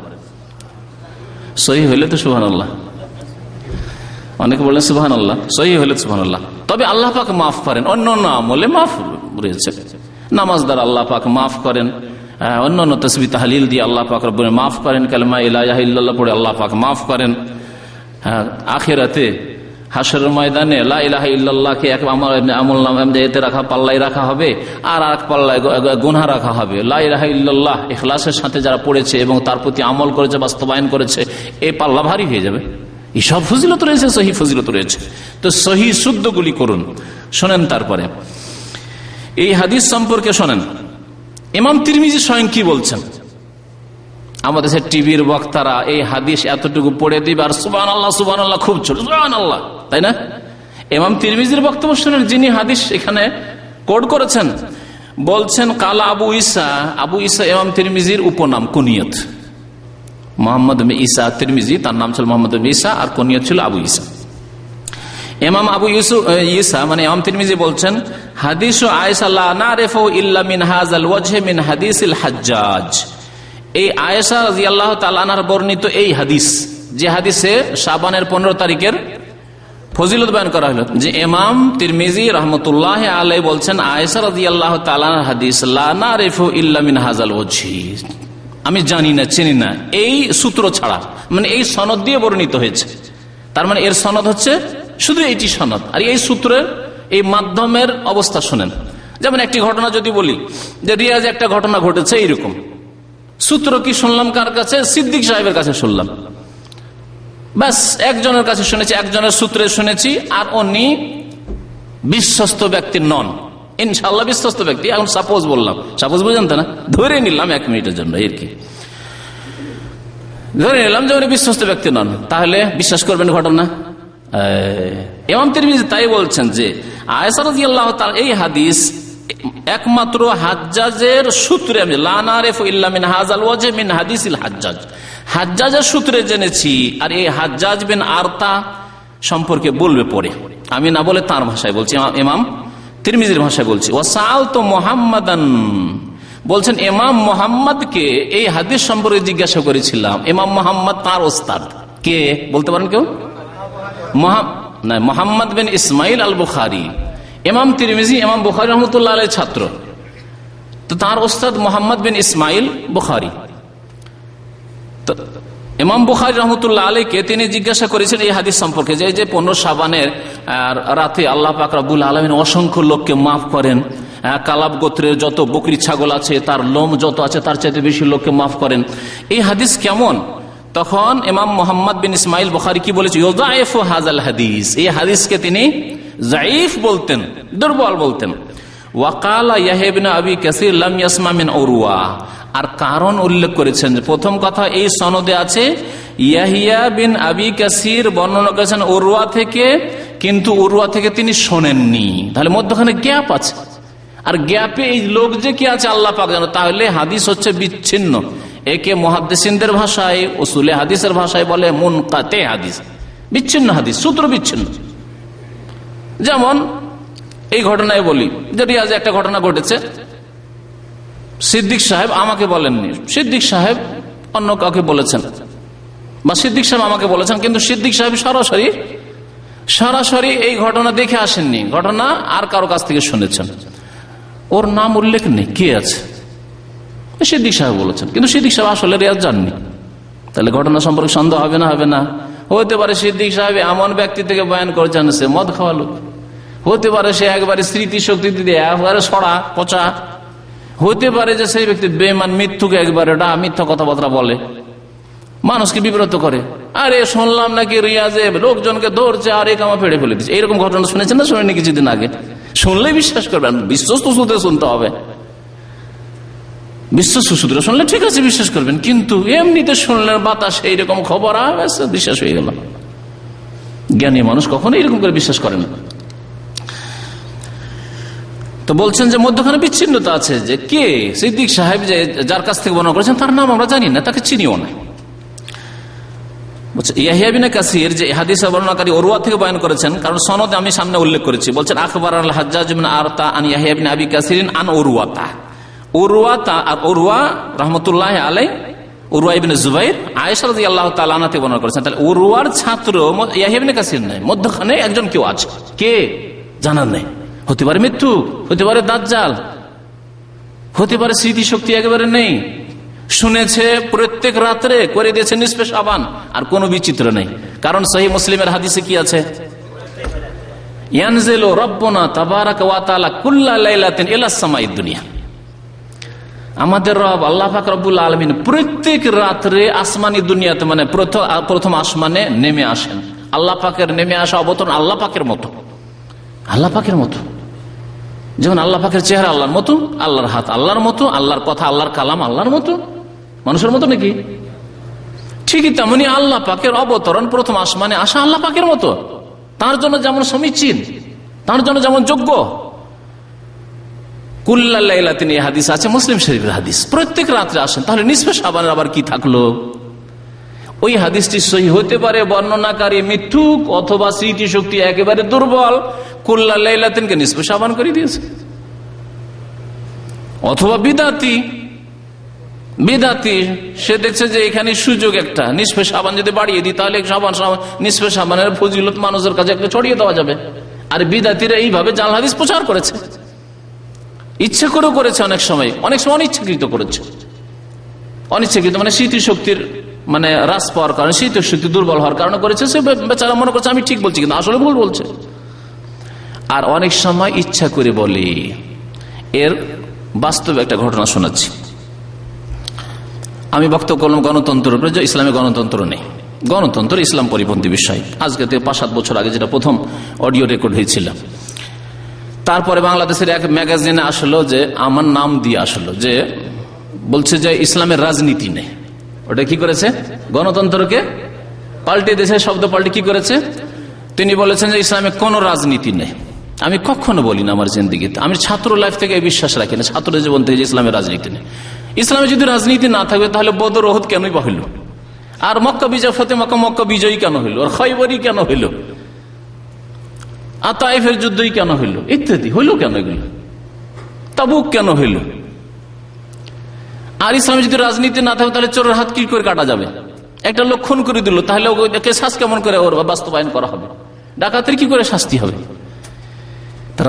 সহি হইলে তো সুবহানাল্লাহ, অনেকে বলেন সুবহানাল্লাহ, সহি হইলে সুবহানাল্লাহ। তবে আল্লাহ পাক মাফ করেন, অন্য আমলে মাফ রয়েছে। নামাজ দ্বারা আল্লাহ পাক মাফ করেন, অন্যান্য তাসবিহ তাহলিল দিয়ে আল্লাহ পাক রব্বুল মাফ করেন, কালেমা লা ইলাহা ইল্লাল্লাহ পড়ে আল্লাহ পাক মাফ করেন। আখিরাতে হাসরের ময়দানে লা ইলাহা ইল্লাল্লাহকে এক আমল নামাতে রাখা, পাল্লায় রাখা হবে, আর এক পাল্লায় গুনাহ রাখা হবে। লা ইলাহা ইল্লাল্লাহ ইখলাসের সাথে যারা পড়েছে এবং তার প্রতি আমল করেছে, বাস্তবায়ন করেছে, এই পাল্লা ভারী হয়ে যাবে। এই সব ফজিলত রয়েছে, সহি ফজিলত রয়েছে। তো সহি শুদ্ধগুলি করুন। শোনেন তারপরে এই হাদিস সম্পর্কে শোনেন, ইমাম তিরমিজি স্বয়ং কি বলছেন। আমাদের সে টিভির বক্তারা এই হাদিস এতটুকু পড়ে দিবে আর সুবহানাল্লাহ সুবহানাল্লাহ খুব ছোট সুবহানাল্লাহ, তাই না? ইমাম তিরমিজির বক্তব্য শুনেন, যিনি হাদিস এখানে কোট করেছেন, বলছেন কালা আবু ঈসা। আবু ঈসা ইমাম তিরমিজির উপনাম, কুনিয়ত। মোহাম্মদ ঈসা তিরমিজি, তার নাম ছিল মোহাম্মদ ঈসা, আর কুনিয়ত ছিল আবু ঈসা। ইমাম আবু ঈসা মানে ইমাম তিরমিজি বলছেন, হাদিস আয়েশা লা নারিফু ইল্লা মিন হাযাল ওয়াজহি মিন হাদিসিল হাজ্জাজ। এই আয়েশা রাদিয়াল্লাহু তাআলা আনহার বর্ণিত এই হাদিস, যে হাদিসে শাবানের 15 তারিখের ফজিলত বয়ান করা হলো, যে ইমাম তিরমিজি রাহমাতুল্লাহি আলাইহি বলছেন আয়েশা রাদিয়াল্লাহু তাআলা আনহার হাদিস লা নারিফু ইল্লা মিন হাযাল ওয়াজহি, আমি জানি না, চিনি না, এই সূত্র ছাড়া, মানে এই সনদ দিয়ে বর্ণিত হয়েছে। তার মানে এর সনদ হচ্ছে শুধু এইটি সনদ, আর এই সূত্রের এই মাধ্যমের অবস্থা শুনেন। যেমন একটি ঘটনা যদি বলি যে রিয়াজে একটা ঘটনা ঘটেছে, এইরকম সূত্র কি শুনলাম কার কাছে? সিদ্দিক সাহেবের কাছে শুনলাম, ব্যাস একজনের কাছে শুনেছি, একজনের সূত্রে শুনেছি, আর উনি বিশ্বস্ত ব্যক্তি নন, ইনশাআল্লাহ বিশ্বস্ত ব্যক্তি। এখন সাপোজ বললাম, সাপোজ বুঝেন তো না, ধরে নিলাম 1 মিনিটের জন্য, এর কি ধরে নিলাম যে উনি বিশ্বস্ত ব্যক্তি নন, তাহলে বিশ্বাস করবেন ঘটনা? ইমাম তিরমিজি তাই বলছেন যে আয়েশা রাদিয়াল্লাহু তাআলা এই হাদিস একমাত্র হাজ্জাজের সূত্রে, আমি লা নারিফু ইল্লা মিন হাযাল ওয়াজহি মিন হাদিসিল হাজ্জাজ, হাজ্জাজের সূত্রে জেনেছি। আর এই হাজ্জাজ বিন আরতা সম্পর্কে বলবে পরে, আমি না বলে তার ভাষায় বলছি, ইমাম তিরমিজির ভাষায় বলছি। ওয়াসাআলতু মুহাম্মাদান, বলছেন ইমাম মুহাম্মদকে এই হাদিস সম্পর্কে জিজ্ঞাসা করেছিলাম। ইমাম মুহাম্মদ তার ওস্তাদ কে বলতে পারেন কেউ? মুহাম্মদ বিন ইসমাইল আল বুখারী। ইমাম তিরমিজি ইমাম বুখারী রাহমাতুল্লাহ আলাইহির ছাত্র, তো তার ওস্তাদ মুহাম্মদ বিন ইসমাইল বুখারী। তো ইমাম বুখারী রাহমাতুল্লাহ আলাইহিকে তিনি জিজ্ঞাসা করেছেন এই হাদিস সম্পর্কে, যে 15 শাবানের রাতে আল্লাহ পাক রব্বুল আলামিন অসংখ্য লোককে মাফ করেন, কালাব গোত্রের যত বকরি ছাগল আছে, তার লোম যত আছে, তার চাইতে বেশি লোককে মাফ করেন, এই হাদিস কেমন? তখন ইমাম মুহাম্মদ বিন ইসমাইল বুখারী কি বলেছে? ইউযাইফু হাযাল হাদিস, এই হাদিসকে তিনি যায়ীফ বলতেন, দুর্বল বলতেন। ওয়াকালা ইয়াহইয়া ইবনে আবি কাসীর লাম ইয়াসমা মিন উরওয়া, আর কারণ উল্লেখ করেছেন, প্রথম কথা এই সনদে আছে ইয়াহইয়া বিন আবি কাসীর বর্ণনা করেছেন উরওয়া থেকে, কিন্তু উরওয়া থেকে তিনি শোনেননি, তাহলে মধ্যখানে গ্যাপ আছে। আর গ্যাপে এই লোক যে কি আছে আল্লাহ পাক জানে, তাহলে হাদিস হচ্ছে বিচ্ছিন্ন। একে মুহাদ্দিসিনদের ভাষায়, উসুলে হাদিসের ভাষায় বলে মুনকাতে হাদিস, বিচ্ছিন্ন হাদিস, সূত্র বিচ্ছিন্ন। যেমন এই ঘটনায় বলি যে রিয়াজে একটা ঘটনা ঘটেছে, সিদ্দিক সাহেব আমাকে বলেননি, সিদ্দিক সাহেব অন্য কাউকে বলেছেন, বা সিদ্দিক সাহেব আমাকে বলেছেন, কিন্তু সিদ্দিক সাহেব সরাসরি এই ঘটনা দেখে আসেননি, ঘটনা আর কারো কাছ থেকে শুনেছেন, ওর নাম উল্লেখ নেই, কে আছে? সিদ্দিক সাহেব বলেছেন, কিন্তু সিদ্দিক সাহেব আসলে রিয়াজ জাননি। তাহলে ঘটনা সম্পর্কে সন্দেহ হবে না? হবে না। হতে পারে সিদ্দিক সাহেব এমন ব্যক্তি থেকে বয়ান করেছেন সে মদ খাওয়া লোক, হতে পারে সে একবারে স্মৃতিশক্তি দিয়ে একবারে সরা পচা, হতে পারে যে সেই ব্যক্তি বেঈমান, মিথ্যুক, একবারে মিথ্যা কথাবার্তা বলে, মানুষকে বিব্রত করে। আরে শুনলাম নাকি রিয়াজে লোকজনকে ধরছে আর এই কামা ফেড়ে ফেলে দিচ্ছে, এইরকম ঘটনা শুনেছেন না শুনেনি কিছুদিন আগে? শুনলেই বিশ্বাস করবেন, বিশ্বস্ত সূত্রে শুনতে হবে, বিশ্বস্ত সূত্রে শুনলে ঠিক আছে বিশ্বাস করবেন, কিন্তু এমনিতে শুনলে বাতাস এইরকম খবর বিশ্বাস হয়ে গেল। জ্ঞানী মানুষ কখনো এরকম করে বিশ্বাস করে না। তো বলছেন যে মধ্যখানে বিচ্ছিন্নতা আছে, যে কে সিদ্দিক সাহেব যে যার কাছ থেকে বর্ণনা করেছেন তার নাম আমরা জানি না, তাকে চিনিও না। ইয়াহইয়া বিন কাসীর যে হাদিস বর্ণনাকারী উরওয়া থেকে বয়ান করেছেন, কারণ সনদে আমি সামনে উল্লেখ করেছি, বলছেন আখবারাল হাজ্জাজ বিন আরতা আন ইয়াহইয়া বিন আবি কাসীর আন উরওয়াতা, আর উরওয়া রাহমাতুল্লাহি আলাইহি, উরওয়া ইবনে জুবাইর আয়েশা রাদিয়াল্লাহু তাআলা আনহা থেকে বর্ণনা করেছেন। তাহলে উরওয়ার ছাত্র ইয়াহইয়া বিন কাসীর নাই, মধ্যখানে একজন কেউ আছে, কে জানার নেই। হতে পারে মৃত্যু, হতে পারে দাজ্জাল, হতে পারে স্মৃতিশক্তি একেবারে নেই, শুনেছে প্রত্যেক রাত্রে করে দিয়েছে নিসফে শাবান, আর কোনো বিচিত্র নেই। কারণ সহিহ মুসলিমের হাদিসে কি আছে? ইয়ানজিলু রাব্বুনা তাবারাকা ওয়া তাআলা কুল্লা লাইলাতিন ইলাস সামাইদ দুনিয়া, আমাদের রব আল্লাহ পাক রব্বুল আলামিন প্রত্যেক রাত্রে আসমানি দুনিয়াতে, মানে প্রথম আসমানে নেমে আসেন। আল্লাহ পাকের নেমে আসা অবতরণ আল্লাহ পাকের মতো, আল্লাহ পাকের মতো, যেমন আল্লাহ পাকের চেহারা আল্লাহর মতো, আল্লাহর হাত আল্লাহর মতো, আল্লাহর কথা আল্লাহর কালাম আল্লাহর মতো, মানুষের মতো নাকি? ঠিকই তেমনি আল্লাহ পাকের অবতরণ প্রথম আসমানে আসা আল্লাহ পাকের মতো, তার জন্য যেমন সমীচীন, তার জন্য যেমন যোগ্য। কুল্লা লাইলাতিন, এই হাদিস আছে মুসলিম শরীফের হাদিস, প্রত্যেক রাত্রে আসেন। তাহলে নিসফে শাবানের আবার কি থাকলো? ওই হাদিসটি সহিহ হতে পারে, বর্ণনাকারী মিথ্যুক অথবা স্মৃতিশক্তি একেবারে দুর্বল, কুল্লা লাইলাতিনকে নিসফে শাবান করে দিয়েছে। অথবা বিদাতি, সে দেখছে যে এখানে সুযোগ একটা, নিসফে শাবান যদি বাড়িয়ে দিই তাহলে নিসফে শাবানের ফজিলত মানুষের কাছে একটা ছড়িয়ে দেওয়া যাবে। আর বিদাতিরা এইভাবে জাল হাদিস প্রচার করেছে, ইচ্ছে করেও করেছে, অনেক সময় অনিচ্ছাকৃত করেছে। অনিচ্ছাকৃত মানে স্মৃতিশক্তির মানে হ্রাস পাওয়ার কারণে, স্মৃতিশক্তি দুর্বল হওয়ার কারণে করেছে। সে বেচারা মনে করছে আমি ঠিক বলছি, কিন্তু আসলে ভুল বলছে। আর অনেক সময় ইচ্ছা করে বলে। এর বাস্তবে একটা ঘটনা শোনাচ্ছি। আমি বক্তব্য করলাম গণতন্ত্রের উপরে, যে ইসলামে গণতন্ত্র নেই, গণতন্ত্র ইসলাম পরিপন্থী বিষয়। আজকে থেকে 5-7 বছর আগে যেটা প্রথম অডিও রেকর্ড হয়েছিল, তারপরে বাংলাদেশের এক ম্যাগাজিনে আসলো, যে আমার নাম দিয়ে আসলো, যে বলছে যে ইসলামের রাজনীতি নেই। ওটা কি করেছে? গণতন্ত্রকে পাল্টে দেশের শব্দ পাল্টে কি করেছে? তিনি বলেছেন যে ইসলামে কোনো রাজনীতি নেই। আমি কখনো বলি না আমার জিন্দিগিতে, আমি ছাত্র লাইফ থেকে বিশ্বাস রাখি না, ছাত্র জীবন থেকে, যে ইসলামের রাজনীতি নেই। ইসলামে যদি রাজনীতি না থাকবে তাহলে বদর ওহুদ কেনই বা হইল? আর মক্কা বিজয়, ফতে মক্কা বিজয়ী কেন হইল? আর খয়বরী কেন হইল? আর তাইফের যুদ্ধই কেন হইল? ইত্যাদি হইল কেন? এগুলো তাবুক কেন হইল? আর ইসলামে যদি রাজনীতি না থাকে তাহলে চোরের হাত কি করে কাটা যাবে? একটা লোক খুন করে দিল, তাহলে ওকে শাস্তি কেমন করে ওর বাস্তবায়ন করা হবে? ডাকাতের কি করে শাস্তি হবে?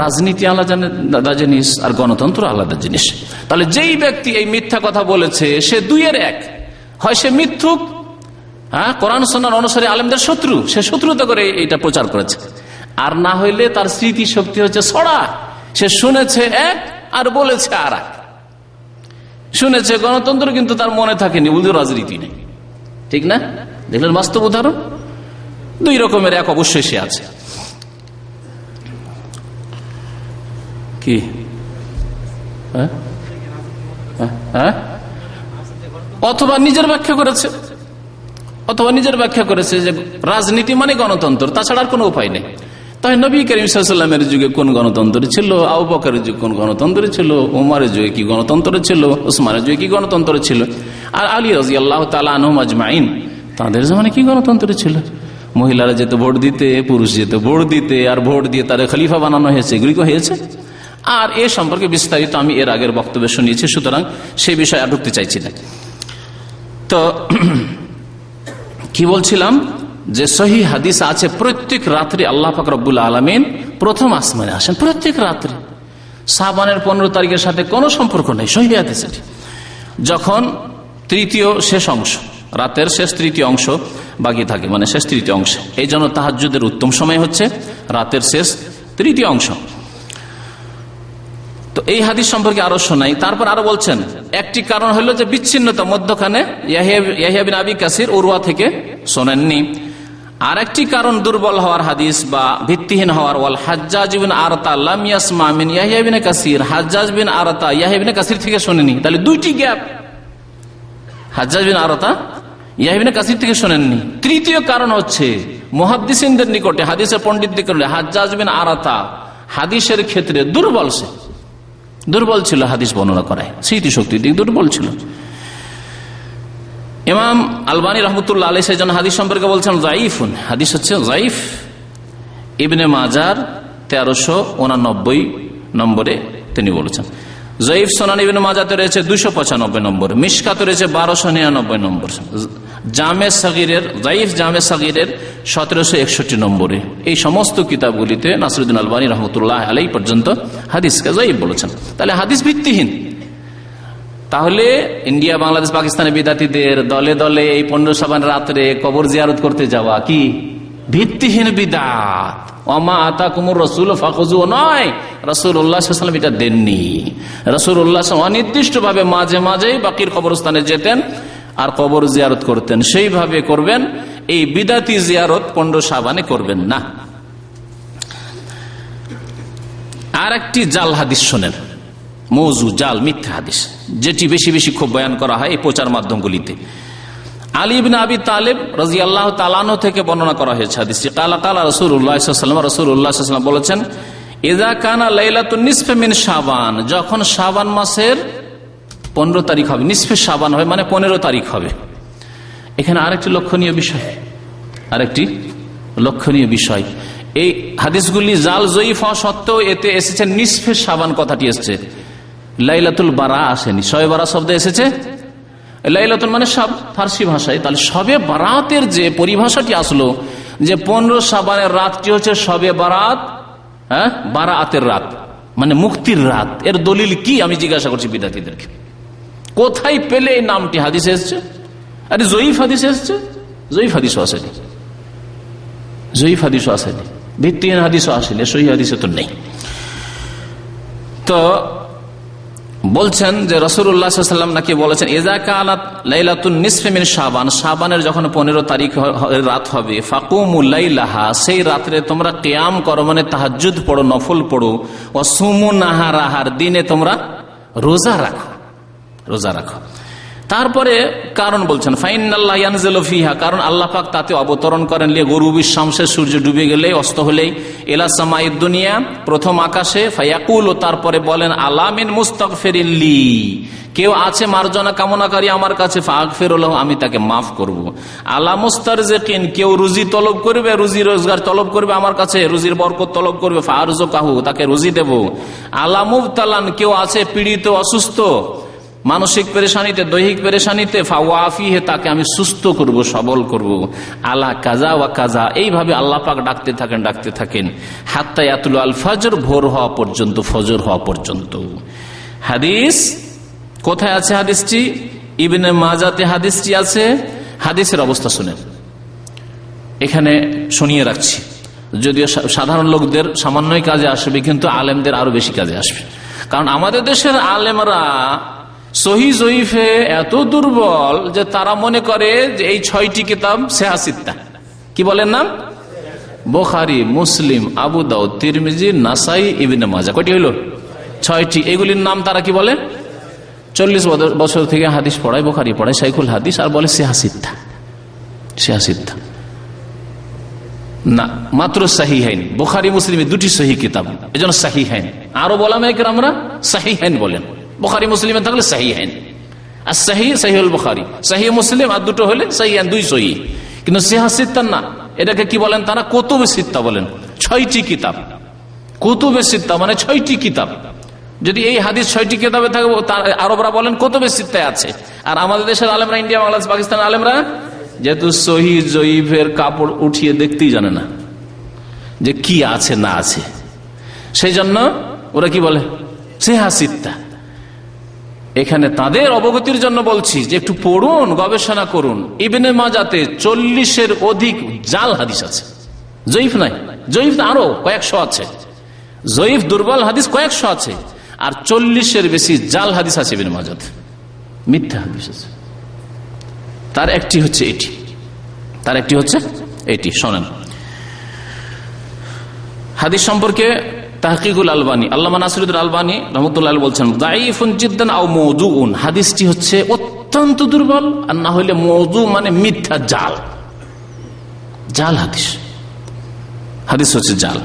রাজনীতি আলাদা জিনিস আর গণতন্ত্র আলাদা জিনিস। তাহলে যেই ব্যক্তি এই মিথ্যা কথা বলেছে, সে দুইয়ের এক, হয় সে মিথ্যুক, কোরআন সুন্নাহর অনুসারী আলেমদের শত্রু, সে শত্রুতা করে এটা প্রচার করেছে। আর না হইলে তার স্মৃতি শক্তি হচ্ছে ছড়া, সে শুনেছে এক আর বলেছে আর এক। শুনেছে গণতন্ত্র, কিন্তু তার মনে থাকেনি, বুঝলো রাজনীতি নেই। ঠিক না? দেখলেন বাস্তব উদাহরণ। দুই রকমের এক অবশ্যই সে আছে। কি অথবা নিজের ব্যাখ্যা করেছে, যে রাজনীতি মানে গণতন্ত্র, তাছাড়া আর কোনো উপায় নেই। তাই নবী করিম সাল্লাল্লাহু আলাইহি ওয়াসাল্লামের যুগে কোন গণতন্ত্র ছিল, আবু বকরের যুগে কোন গণতন্ত্র ছিল, ওমরের যুগে কি গণতন্ত্র ছিল, ওসমানের যুগে কি গণতন্ত্র ছিল, আর আলী রাদিয়াল্লাহু তাআলা আনহুম আজমাইন তাদের জামানে কি গণতন্ত্র ছিল। মহিলারা যেত ভোট দিতে, পুরুষ যেত ভোট দিতে, আর ভোট দিয়ে তাদের খলিফা বানানো হয়েছে, এগুলি কি হয়েছে? আর এ সম্পর্কে বিস্তারিত আমি এর আগের বক্তব্যে শুনিয়েছি, সুতরাং সেই বিষয়ে আর ঢুকতে চাইছি না। তো কি বলছিলাম, যে সহিহ হাদিস আছে প্রত্যেক রাত্রে আল্লাহ পাক রব্বুল আলামিন প্রথম আসমানে আসেন, প্রত্যেক রাত্রে। শাবানের 15 তারিখের সাথে কোনো সম্পর্ক নেই, সহিহ হাদিস এটি। যখন তৃতীয় শেষ অংশ, রাতের শেষ তৃতীয় অংশ বাকি থাকে, মানে শেষ তৃতীয় অংশ, এই জন্য তাহাজ্জুদের উত্তম সময় হচ্ছে রাতের শেষ তৃতীয় অংশ। তো এই হাদিস সম্পর্কে আরো শোনাই। তারপর আরো বলছেন, একটি কারণ হলো যে বিচ্ছিন্নতা, মধ্যখানে ইয়াহইয়া বিন আবি কাসির উরওয়া থেকে শোনেননি। আর একটি কারণ দুর্বল হওয়ার হাদিস বা ভিত্তিহীন হওয়ার, ওয়াল হাজ্জাজ বিন আরতা লাম ইয়াসমা মিন ইয়াহইয়া বিন কাসির, হাজ্জাজ বিন আরতা ইয়াহইয়া বিন কাসির থেকে শোনেনি। তাহলে দুইটি গ্যাপ, হাজ্জাজ বিন আরতা ইয়াহইয়া বিন কাসির থেকে শোনেননি। তৃতীয় কারণ হচ্ছে মুহাদ্দিসিনদের নিকটে, হাদিসের পণ্ডিতদের নিকটে হাজ্জাজ বিন আরতা হাদিসের ক্ষেত্রে দুর্বল ছিল, হাদিস বর্ণনা করায় স্মৃতিশক্তির দিক দুর্বল ছিল। ইমাম আলবানী রহমতুল্লাহ আলাইহি সেই জন্য হাদিস সম্পর্কে বলছেন যায়িফুন, হাদিস হচ্ছে যায়িফ। ইবনে মাজার 1389 নম্বরে তিনি বলেছেন। যায়িফ সুনান ইবনে মাজাতে রয়েছে 295 নম্বর, মিশকাতে রয়েছে 1299 নম্বর, জামে সাগীরের যায়িফ জামে সাগীরের 1761 নম্বরে। এই সমস্ত কিতাবগুলিতে নাসিরুদ্দিন আলবানী রহমতুল্লাহ আলাইহি পর্যন্ত হাদিসকে যায়িফ বলেছেন। তাহলে হাদিস ভিত্তিহীন। তাহলে ইন্ডিয়া, বাংলাদেশ, পাকিস্তানের বিদাতীদের দলে দলে এই 15 শাবান রাত্রে কবর জিয়ারত করতে যাওয়া কি ভিত্তিহীন বিদআত। ওমা আতাকুমুর রাসূল ফাখুযু নয়, রাসূলুল্লাহ সাল্লাল্লাহু আলাইহি ওয়াসাল্লাম এটা দেননি। রাসূলুল্লাহ অনির্দিষ্টভাবে মাঝে মাঝে বাকির কবরস্থানে যেতেন আর কবর জিয়ারত করতেন, সেইভাবে করবেন। এই বিদাতি জিয়ারত 15 শাবানে করবেন না। আর একটি জাল হাদিস শোনেন, মওযু, জাল, মিথ্যা হাদিস, যেটি বেশি বেশি খুব বয়ান করা হয় এই প্রচার মাধ্যমগুলিতে। আলী ইবনে আবি তালিব রাদিয়াল্লাহু তাআলা আনহু থেকে বর্ণনা করা হয়েছে হাদিসটি, কালা কালা রাসূলুল্লাহ সাল্লাল্লাহু আলাইহি ওয়াসাল্লাম, রাসূলুল্লাহ সাল্লাল্লাহু আলাইহি ওয়াসাল্লাম বলেছেন, ইযা কানা লাইলাতুন নিসফি মিন শাবান, যখন শাবান মাসের 15 তারিখ হবে, নিসফে শাবান হবে মানে 15 তারিখ হবে। এখানে আরেকটি লক্ষণীয় বিষয়, এই হাদিসগুলি জাল জয়ীফ হওয়া সত্ত্বেও এতে এসেছে নিসফে শাবান কথাটি এসেছে, লাইলাতুল বারা আসেনি। শবে বারা শব্দ এসেছে, লাইলাতুল মানে সব ফার্সি ভাষায়, তাহলে শবে বারাতের যে পরিভাষাটি আসলো যে 15 শাবানের রাতটি হচ্ছে শবে বারাত, বারাতের রাত মানে মুক্তির রাত, এর দলিল কি আমি জিজ্ঞাসা করছি বিদ্যার্থীদেরকে, কোথায় পেলে এই নামটি হাদিসে এসছে? আরে জয়ীফ হাদিসে এসছে, জয়ীফ হাদিসও আসেনি, জয়ীফ হাদিসও আসেনি, ভিত্তিহীন হাদিসও আসেনি, সহি হাদিসে তো নেই। তো বলছেন যে রাসূলুল্লাহ সাল্লাল্লাহু আলাইহি ওয়াসাল্লাম নাকি বলেছেন, ইযা কানাত লাইলাতুন নিসফি মিন শাবান, শাবানের যখন 15 তারিখ রাত হবে, ফাকুমু লাইলাহা, সেই রাত্রে তোমরা কিয়াম করো মানে তাহাজ্জুদ পড়ো, নফল পড়ো, ওয়া সুমু নাহারাহার, দিনে তোমরা রোজা রাখো। তারপরে কারণ বলছেন, ফাইনাল্লাহ ইয়ানজিলু ফিহা, কারণ আল্লাহ পাক তাতে অবতরণ করেন, লিয়ে গরুবিশ শামসে, সূর্য ডুবে গেলে, অস্ত হলেই, ইলা সামাইদ দুনিয়া, প্রথম আকাশে, ফায়াকুলু, তারপরে বলেন, আলা মিন মুস্তাগফিরিন লি, কেউ আছে মার্জনা কামনাকারী আমার কাছে, ফাগফিরু লাহু, আমি তাকে মাফ করব। আলা মুস্তারজিকিন, কেউ রুজি তলব করবে, রুজি রোজগার তলব করবে আমার কাছে, রুজির বরকত তলব করবে, ফারজুকাহু, তাকে রুজি দেব। আলা মুবতালান, কেউ আছে পীড়িত, অসুস্থ, মানসিক পেরেশানিতে, দৈহিক পেরেশানিতে, ফাওয়াফিহে, তাকে আমি সুস্থ করব, সবল করব। আলা কাজা ওয়া কাজা, এইভাবে আল্লাহ পাক ডাকতে থাকেন হাত্তা ইয়াতুল আল ফজর, ভোর হওয়া পর্যন্ত, ফজর হওয়া পর্যন্ত। হাদিস কোথায় আছে? হাদিসটি ইবনে মাজাতে হাদিসটি আছে। হাদিসের অবস্থা শুনেন, এখানে শুনিয়ে রাখছি, যদিও সাধারণ লোকদের সামান্যই কাজে আসবে, কিন্তু আলেমদের আরো বেশি কাজে আসবে। কারণ আমাদের দেশের আলেমরা সহি জয়ীফে এত দুর্বল যে তারা মনে করে যে এই 6টি কিতাব সেহাসিত্তা, কি বলেন নাম? বুখারী, মুসলিম, আবু দাউদ, তিরমিজি, নাসাই, ইবনে মাজাহ, কয়টি হইল? 6টি। এগুলির নাম তারা কি বলে? 40 বছর থেকে হাদিস পড়ায়, বুখারী পড়ায়, শাইখুল হাদিস, আর বলে সেহাসিত্তা। না, মাত্র সহিহাইন, বুখারী মুসলিমে 2টি সহি কিতাব, এজন্য সহিহাইন। আরো বলা মেয়েকে আমরা সহিহাইন বলেন, বুখারী মুসলিমে থাকলে সহিহাইন, আর সহিহুল বুখারী, সহিহ মুসলিম, আর 2টো হলে সহিহাইন, 2 সহি। কিন্তু সিহাসিত্তা না, এটাকে কি বলেন তারা? কুতুবে সিত্তা বলেন। 6টি কিতাব, কুতুবে সিত্তা মানে 6টি কিতাব। যদি এই হাদিস 6টি কিতাবে থাকে, আরবরা বলেন কুতুবে সিত্তায় আছে। আর আমাদের দেশের আলেমরা, ইন্ডিয়া, বাংলাদেশ, পাকিস্তান আলেমরা যেহেতু সহি জয়ীফের কাপড় উঠিয়ে দেখতেই জানে না যে কি আছে না আছে, সেই জন্য ওরা কি বলে? সিহাসিত্তা। এখানে তাদের অবগতির জন্য বলছি যে একটু পড়ুন, গবেষণা করুন। ইবনে মাজাতে 40-এর অধিক জাল হাদিস আছে, জয়ীফ নাই, জয়ীফ আরো কয়েকশো আছে, জয়ীফ দুর্বল হাদিস কয়েকশো আছে, আর 40-এর বেশি জাল হাদিস আছে ইবনে মাজাতে, মিথ্যা হাদিস আছে। তার একটি হচ্ছে এটি, শোনেন। হাদিস সম্পর্কে তাহকিকুল আলবানী, আল্লামা নাসিরুদ্দিন আলবানী রহমতুল্লাহ বলছেন, দাঈফুন জিদ্দান আও মওদুউন, হাদিসটি হচ্ছে অত্যন্ত দুর্বল, আর না হইলে মওদু মানে মিথ্যা, জাল হাদিস হচ্ছে জাল।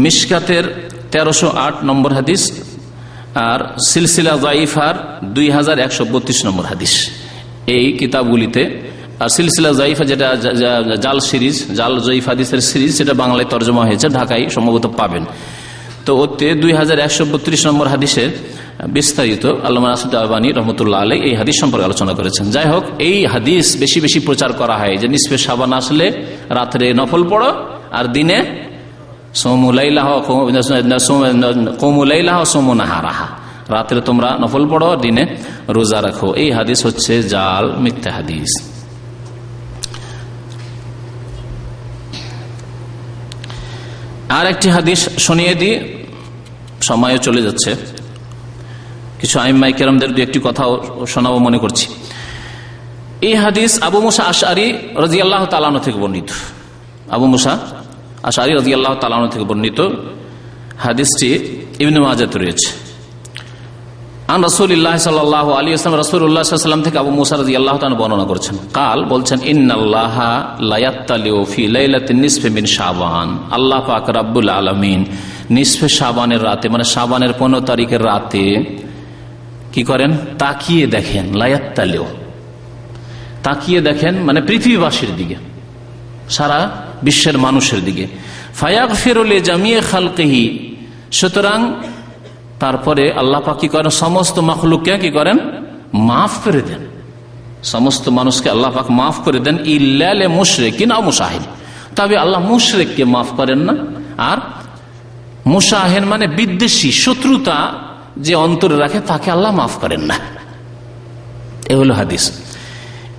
মিশকাতের 1308 নম্বর হাদিস, আর সিলসিলা দাঈফার 2132 নম্বর হাদিস। এই কিতাবগুলিতে, আর সিলসিলা জাইফা যেটা জাল সিরিজ, জাল জয়ীফ হাদিসের সিরিজ, সেটা বাংলায় তর্জমা হয়েছে, ঢাকায় সম্ভবত পাবেন। তো ওতে 2132 নম্বর হাদিসের বিস্তারিত আল্লামা নাসিরুদ্দিন আলবানী রহমতুল্লাহ আলাইহি এই হাদিস সম্পর্কে আলোচনা করেছেন। যাই হোক, এই হাদিস বেশি বেশি প্রচার করা হয় যে নিসফে শাবান আসলে রাত্রে নফল পড়ো, আর দিনে কওমু লাইলাহা সুমু নাহারাহা, রাত্রে তোমরা নফল পড়ো, দিনে রোজা রাখো। এই হাদিস হচ্ছে জাল, মিথ্যা হাদিস। আর একটি হাদিস শুনিয়ে দিই, সময়ও চলে যাচ্ছে। কিছু আইম্মায়ে কেরামদের দু একটি কথাও শোনাবো মনে করছি। এই হাদিস আবু মুসা আশআরী রাদিয়াল্লাহু তাআলা আনহু থেকে বর্ণিত। আবু মুসা আশআরী রাদিয়াল্লাহু তাআলা আনহু থেকে বর্ণিত হাদিসটি ইবনে মাজাহ রয়েছে। আন রাসূলিল্লাহ সাল্লাল্লাহু আলাইহি ওয়াসাল্লাম, রাসূলুল্লাহ সাল্লাল্লাহু আলাইহি ওয়াসাল্লাম থেকে আবু মুসা রাদিয়াল্লাহু তাআলা বর্ণনা করেছেন, কাল বলছেন, ইন্নাল্লাহা লা ইয়াত্তালিউ ফি লাইলাতিন নিসফি মিন শাবান, আল্লাহ পাক রব্বুল আলামিন নিসফে শাবানের রাতে, মানে শাবানের 15 তারিখের রাতে কি করেন? তাকিয়ে দেখেন। লা ইয়াত্তালিউ, তাকিয়ে দেখেন মানে পৃথিবীবাসীর দিকে, সারা বিশ্বের মানুষের দিকে। ফায়াগফিরু লিজামিই খালকিহি, সুতরাং তারপরে আল্লাহ পাক কি করেন? সমস্ত মাখলুককে কি করেন? মাফ করে দেন। সমস্ত মানুষকে আল্লাহ পাক মাফ করে দেন, ইল্লা লি মুশরিকিন আও মুশাহিন, তবে আল্লাহ মুশরিককে মাফ করেন না। আর মুশাহিন মানে বিদ্বেষী, শত্রুতা যে অন্তরে রাখে তাকে আল্লাহ মাফ করেন না। এ হলো হাদিস।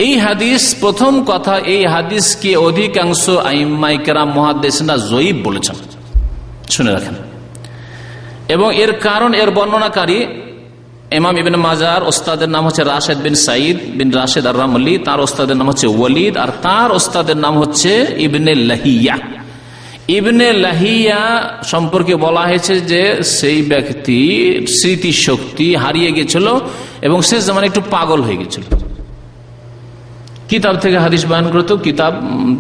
এই হাদিস, প্রথম কথা, এই হাদিসকে অধিকাংশ আইম্মায়ে কেরাম মুহাদ্দিসিনরা যঈফ বলেছেন, শুনে রাখেন। এবং এর কারণ, এর বর্ণনাকারী ইমাম ইবনে মাজার ওস্তাদের নাম হচ্ছে রাশেদ বিন সাঈদ বিন রাশেদ আর রামলি, তার ওস্তাদের নাম হচ্ছে ওয়ালিদ, আর তার ওস্তাদের নাম হচ্ছে ইবনে লাহিয়া। ইবনে লাহিয়া সম্পর্কে বলা হয়েছে যে সেই ব্যক্তি স্মৃতিশক্তি হারিয়ে গেছিল এবং শেষ জামানে একটু পাগল হয়ে গেছিল। কিতাব থেকে হাদিস বয়ান করতো, কিতাব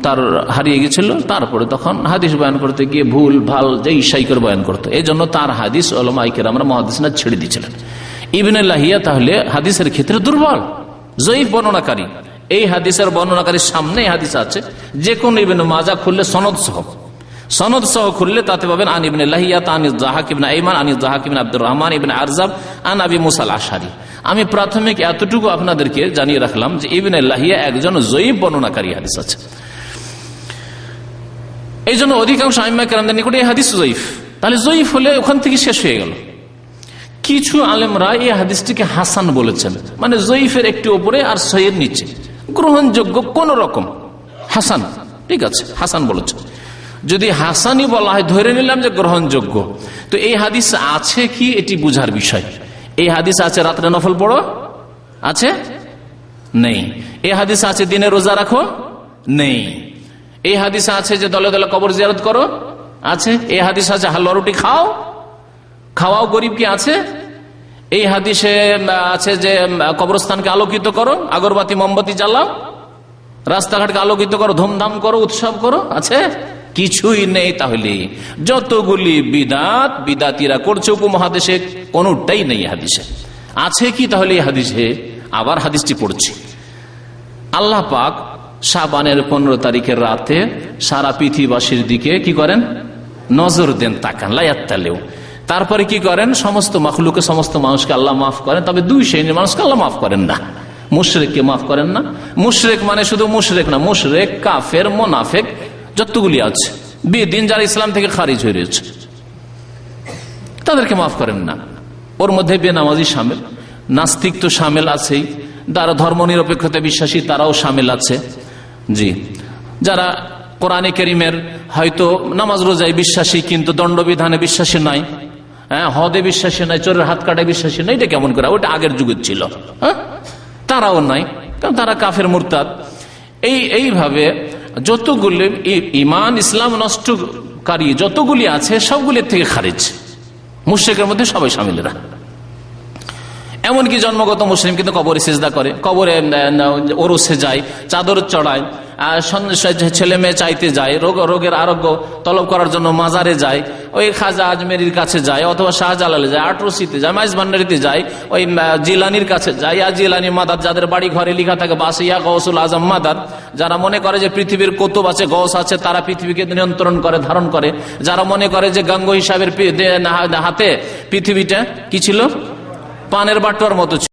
তার হারিয়ে গেছিল, তারপরে তখন হাদিস বয়ান করতে গিয়ে ভুল ভাল যে ইশাই করে বয়ান করতো। এই জন্য তার হাদিস উলামায়ে কেরামরা মুহাদ্দিসিনরা ছেড়ে দিয়েছিলেন। ইবনে লাহিয়া তাহলে হাদিসের ক্ষেত্রে দুর্বল, যঈফ বর্ণনাকারী। এই হাদিসের বর্ণনাকারীর সামনে হাদিস আছে, যে কোন ইবনে মাজাহ খুললে সনদ সহ খুললে তাতে পাবেন আন ইবনে লাহিয়া আন যাহাক ইবনে আইমান আন যাহাক ইবনে আব্দুর রহমান ইবনে আরজাব আন আবি মুসা আল আশআরী। আমি প্রাথমিক এতটুকু আপনাদেরকে জানিয়ে রাখলাম যে ইবনে লাহিয়া একজন যঈফ বর্ণনাকারী, হাদিস আছে। এই জন্য অধিকাংশ আইম্মায়ে কেরামদের নিকটে এই হাদিস যঈফ। তাহলে যঈফ হলে ওখান থেকে শেষ হয়ে গেল। কিছু আলেমরা এই হাদিসটিকে হাসান বলেছেন, মানে যঈফের একটু উপরে আর সহিহের নিচে, গ্রহণযোগ্য কোন রকম হাসান, ঠিক আছে, হাসান বলেছেন। যদি হাসানি বলা হয়, ধরে নিলাম যে গ্রহণযোগ্য, তো এই হাদিস আছে কি এটি বুঝার বিষয়। এই হাদিস আছে রাত্রে নফল পড়ো, আছে? নেই। এই হাদিস আছে দিনে রোজা রাখো, নেই। এই হাদিস আছে যে দলে দলে কবর জিয়ারত করো, আছে। এই হাদিস আছে হালুয়া রুটি খাওয়াও গরিবকে, আছে। এই হাদিসে আছে যে কবরস্থানকে আলোকিত করো, আগরবাতি মোমবাতি জ্বালাও, রাস্তাঘাটকে আলোকিত করো, ধুমধাম করো, উৎসব করো, আছে? কিছুই নেই। তাহলে যতগুলি বিদাতিরা করছে উপমহাদেশে, কোনটাই নেই হাদিসে। আছে কি তাহলে এই হাদিসে? আবার হাদিসটি পড়ছি, আল্লাহ পাক শাবানের 15 তারিখের রাতে সারা পৃথিবীবাসীর দিকে কি করেন? নজর দেন, তাকান। লা ইয়াত্তালিউ, তারপরে কি করেন? সমস্ত মাখলুকে, সমস্ত মানুষকে আল্লাহ মাফ করেন, তবে দুই শ্রেণীর মানুষকে আল্লাহ মাফ করেন না। মুশরিককে মাফ করেন না। মুশরিক মানে শুধু মুশরিক না, মুশরিক, কাফের, মুনাফিক যতগুলি আছে, বেদিন যারা ইসলাম থেকে খারিজ হয়ে রয়েছে, তাদেরকে মাফ করেন না। ওর মধ্যে বেনামাজি শামিল, নাস্তিক তো শামিল আছেই, যারা ধর্ম নিরপেক্ষতা বিশ্বাসী তারাও শামিল আছে। জি, যারা কোরআনে কারীমের হয়তো নামাজ রোজায় বিশ্বাসী কিন্তু দণ্ডবিধানে বিশ্বাসী নাই, হদে বিশ্বাসী নাই, চোরের হাত কাটায় বিশ্বাসী নাই, এটা কেমন করে? ওটা আগের যুগের ছিল, তারাও নাই, কারণ তারা কাফের মুরতাদ। এইভাবে যতগুলি ইমান ইসলাম নষ্টকারী যতগুলি আছে সবগুলির থেকে খারিজ, মুশরিকের মধ্যে সবাই শামিলরা। এমনকি জন্মগত মুসলিম কিন্তু কবরে সিজদা করে, কবরে ওরসে যায়, চাদর চড়ায়, ছেলে মেয়ে চাইতে যায়, রোগের আরোগ্য তলব করার জন্য মাজারে যায়, ওই খাজা আজমেরির কাছে যায়, অথবা শাহজালালে যায়, আটরসিতে যায়, মাইজ ভান্ডারিতে যায়, ওই জিলানির কাছে যায়, ইয়া জিলানি মাদাদ, যাদের বাড়ি ঘরে লেখা থাকে বাস ইয়া গৌসুল আজম মাদাদ, যারা মনে করে যে পৃথিবীর কুতুব আছে, গৌস আছে, তারা পৃথিবীকে নিয়ন্ত্রণ করে, ধারণ করে, যারা মনে করে যে গঙ্গ হিসাবের হাতে পৃথিবীটা কি ছিল? পানের বাটোয়ার মতো।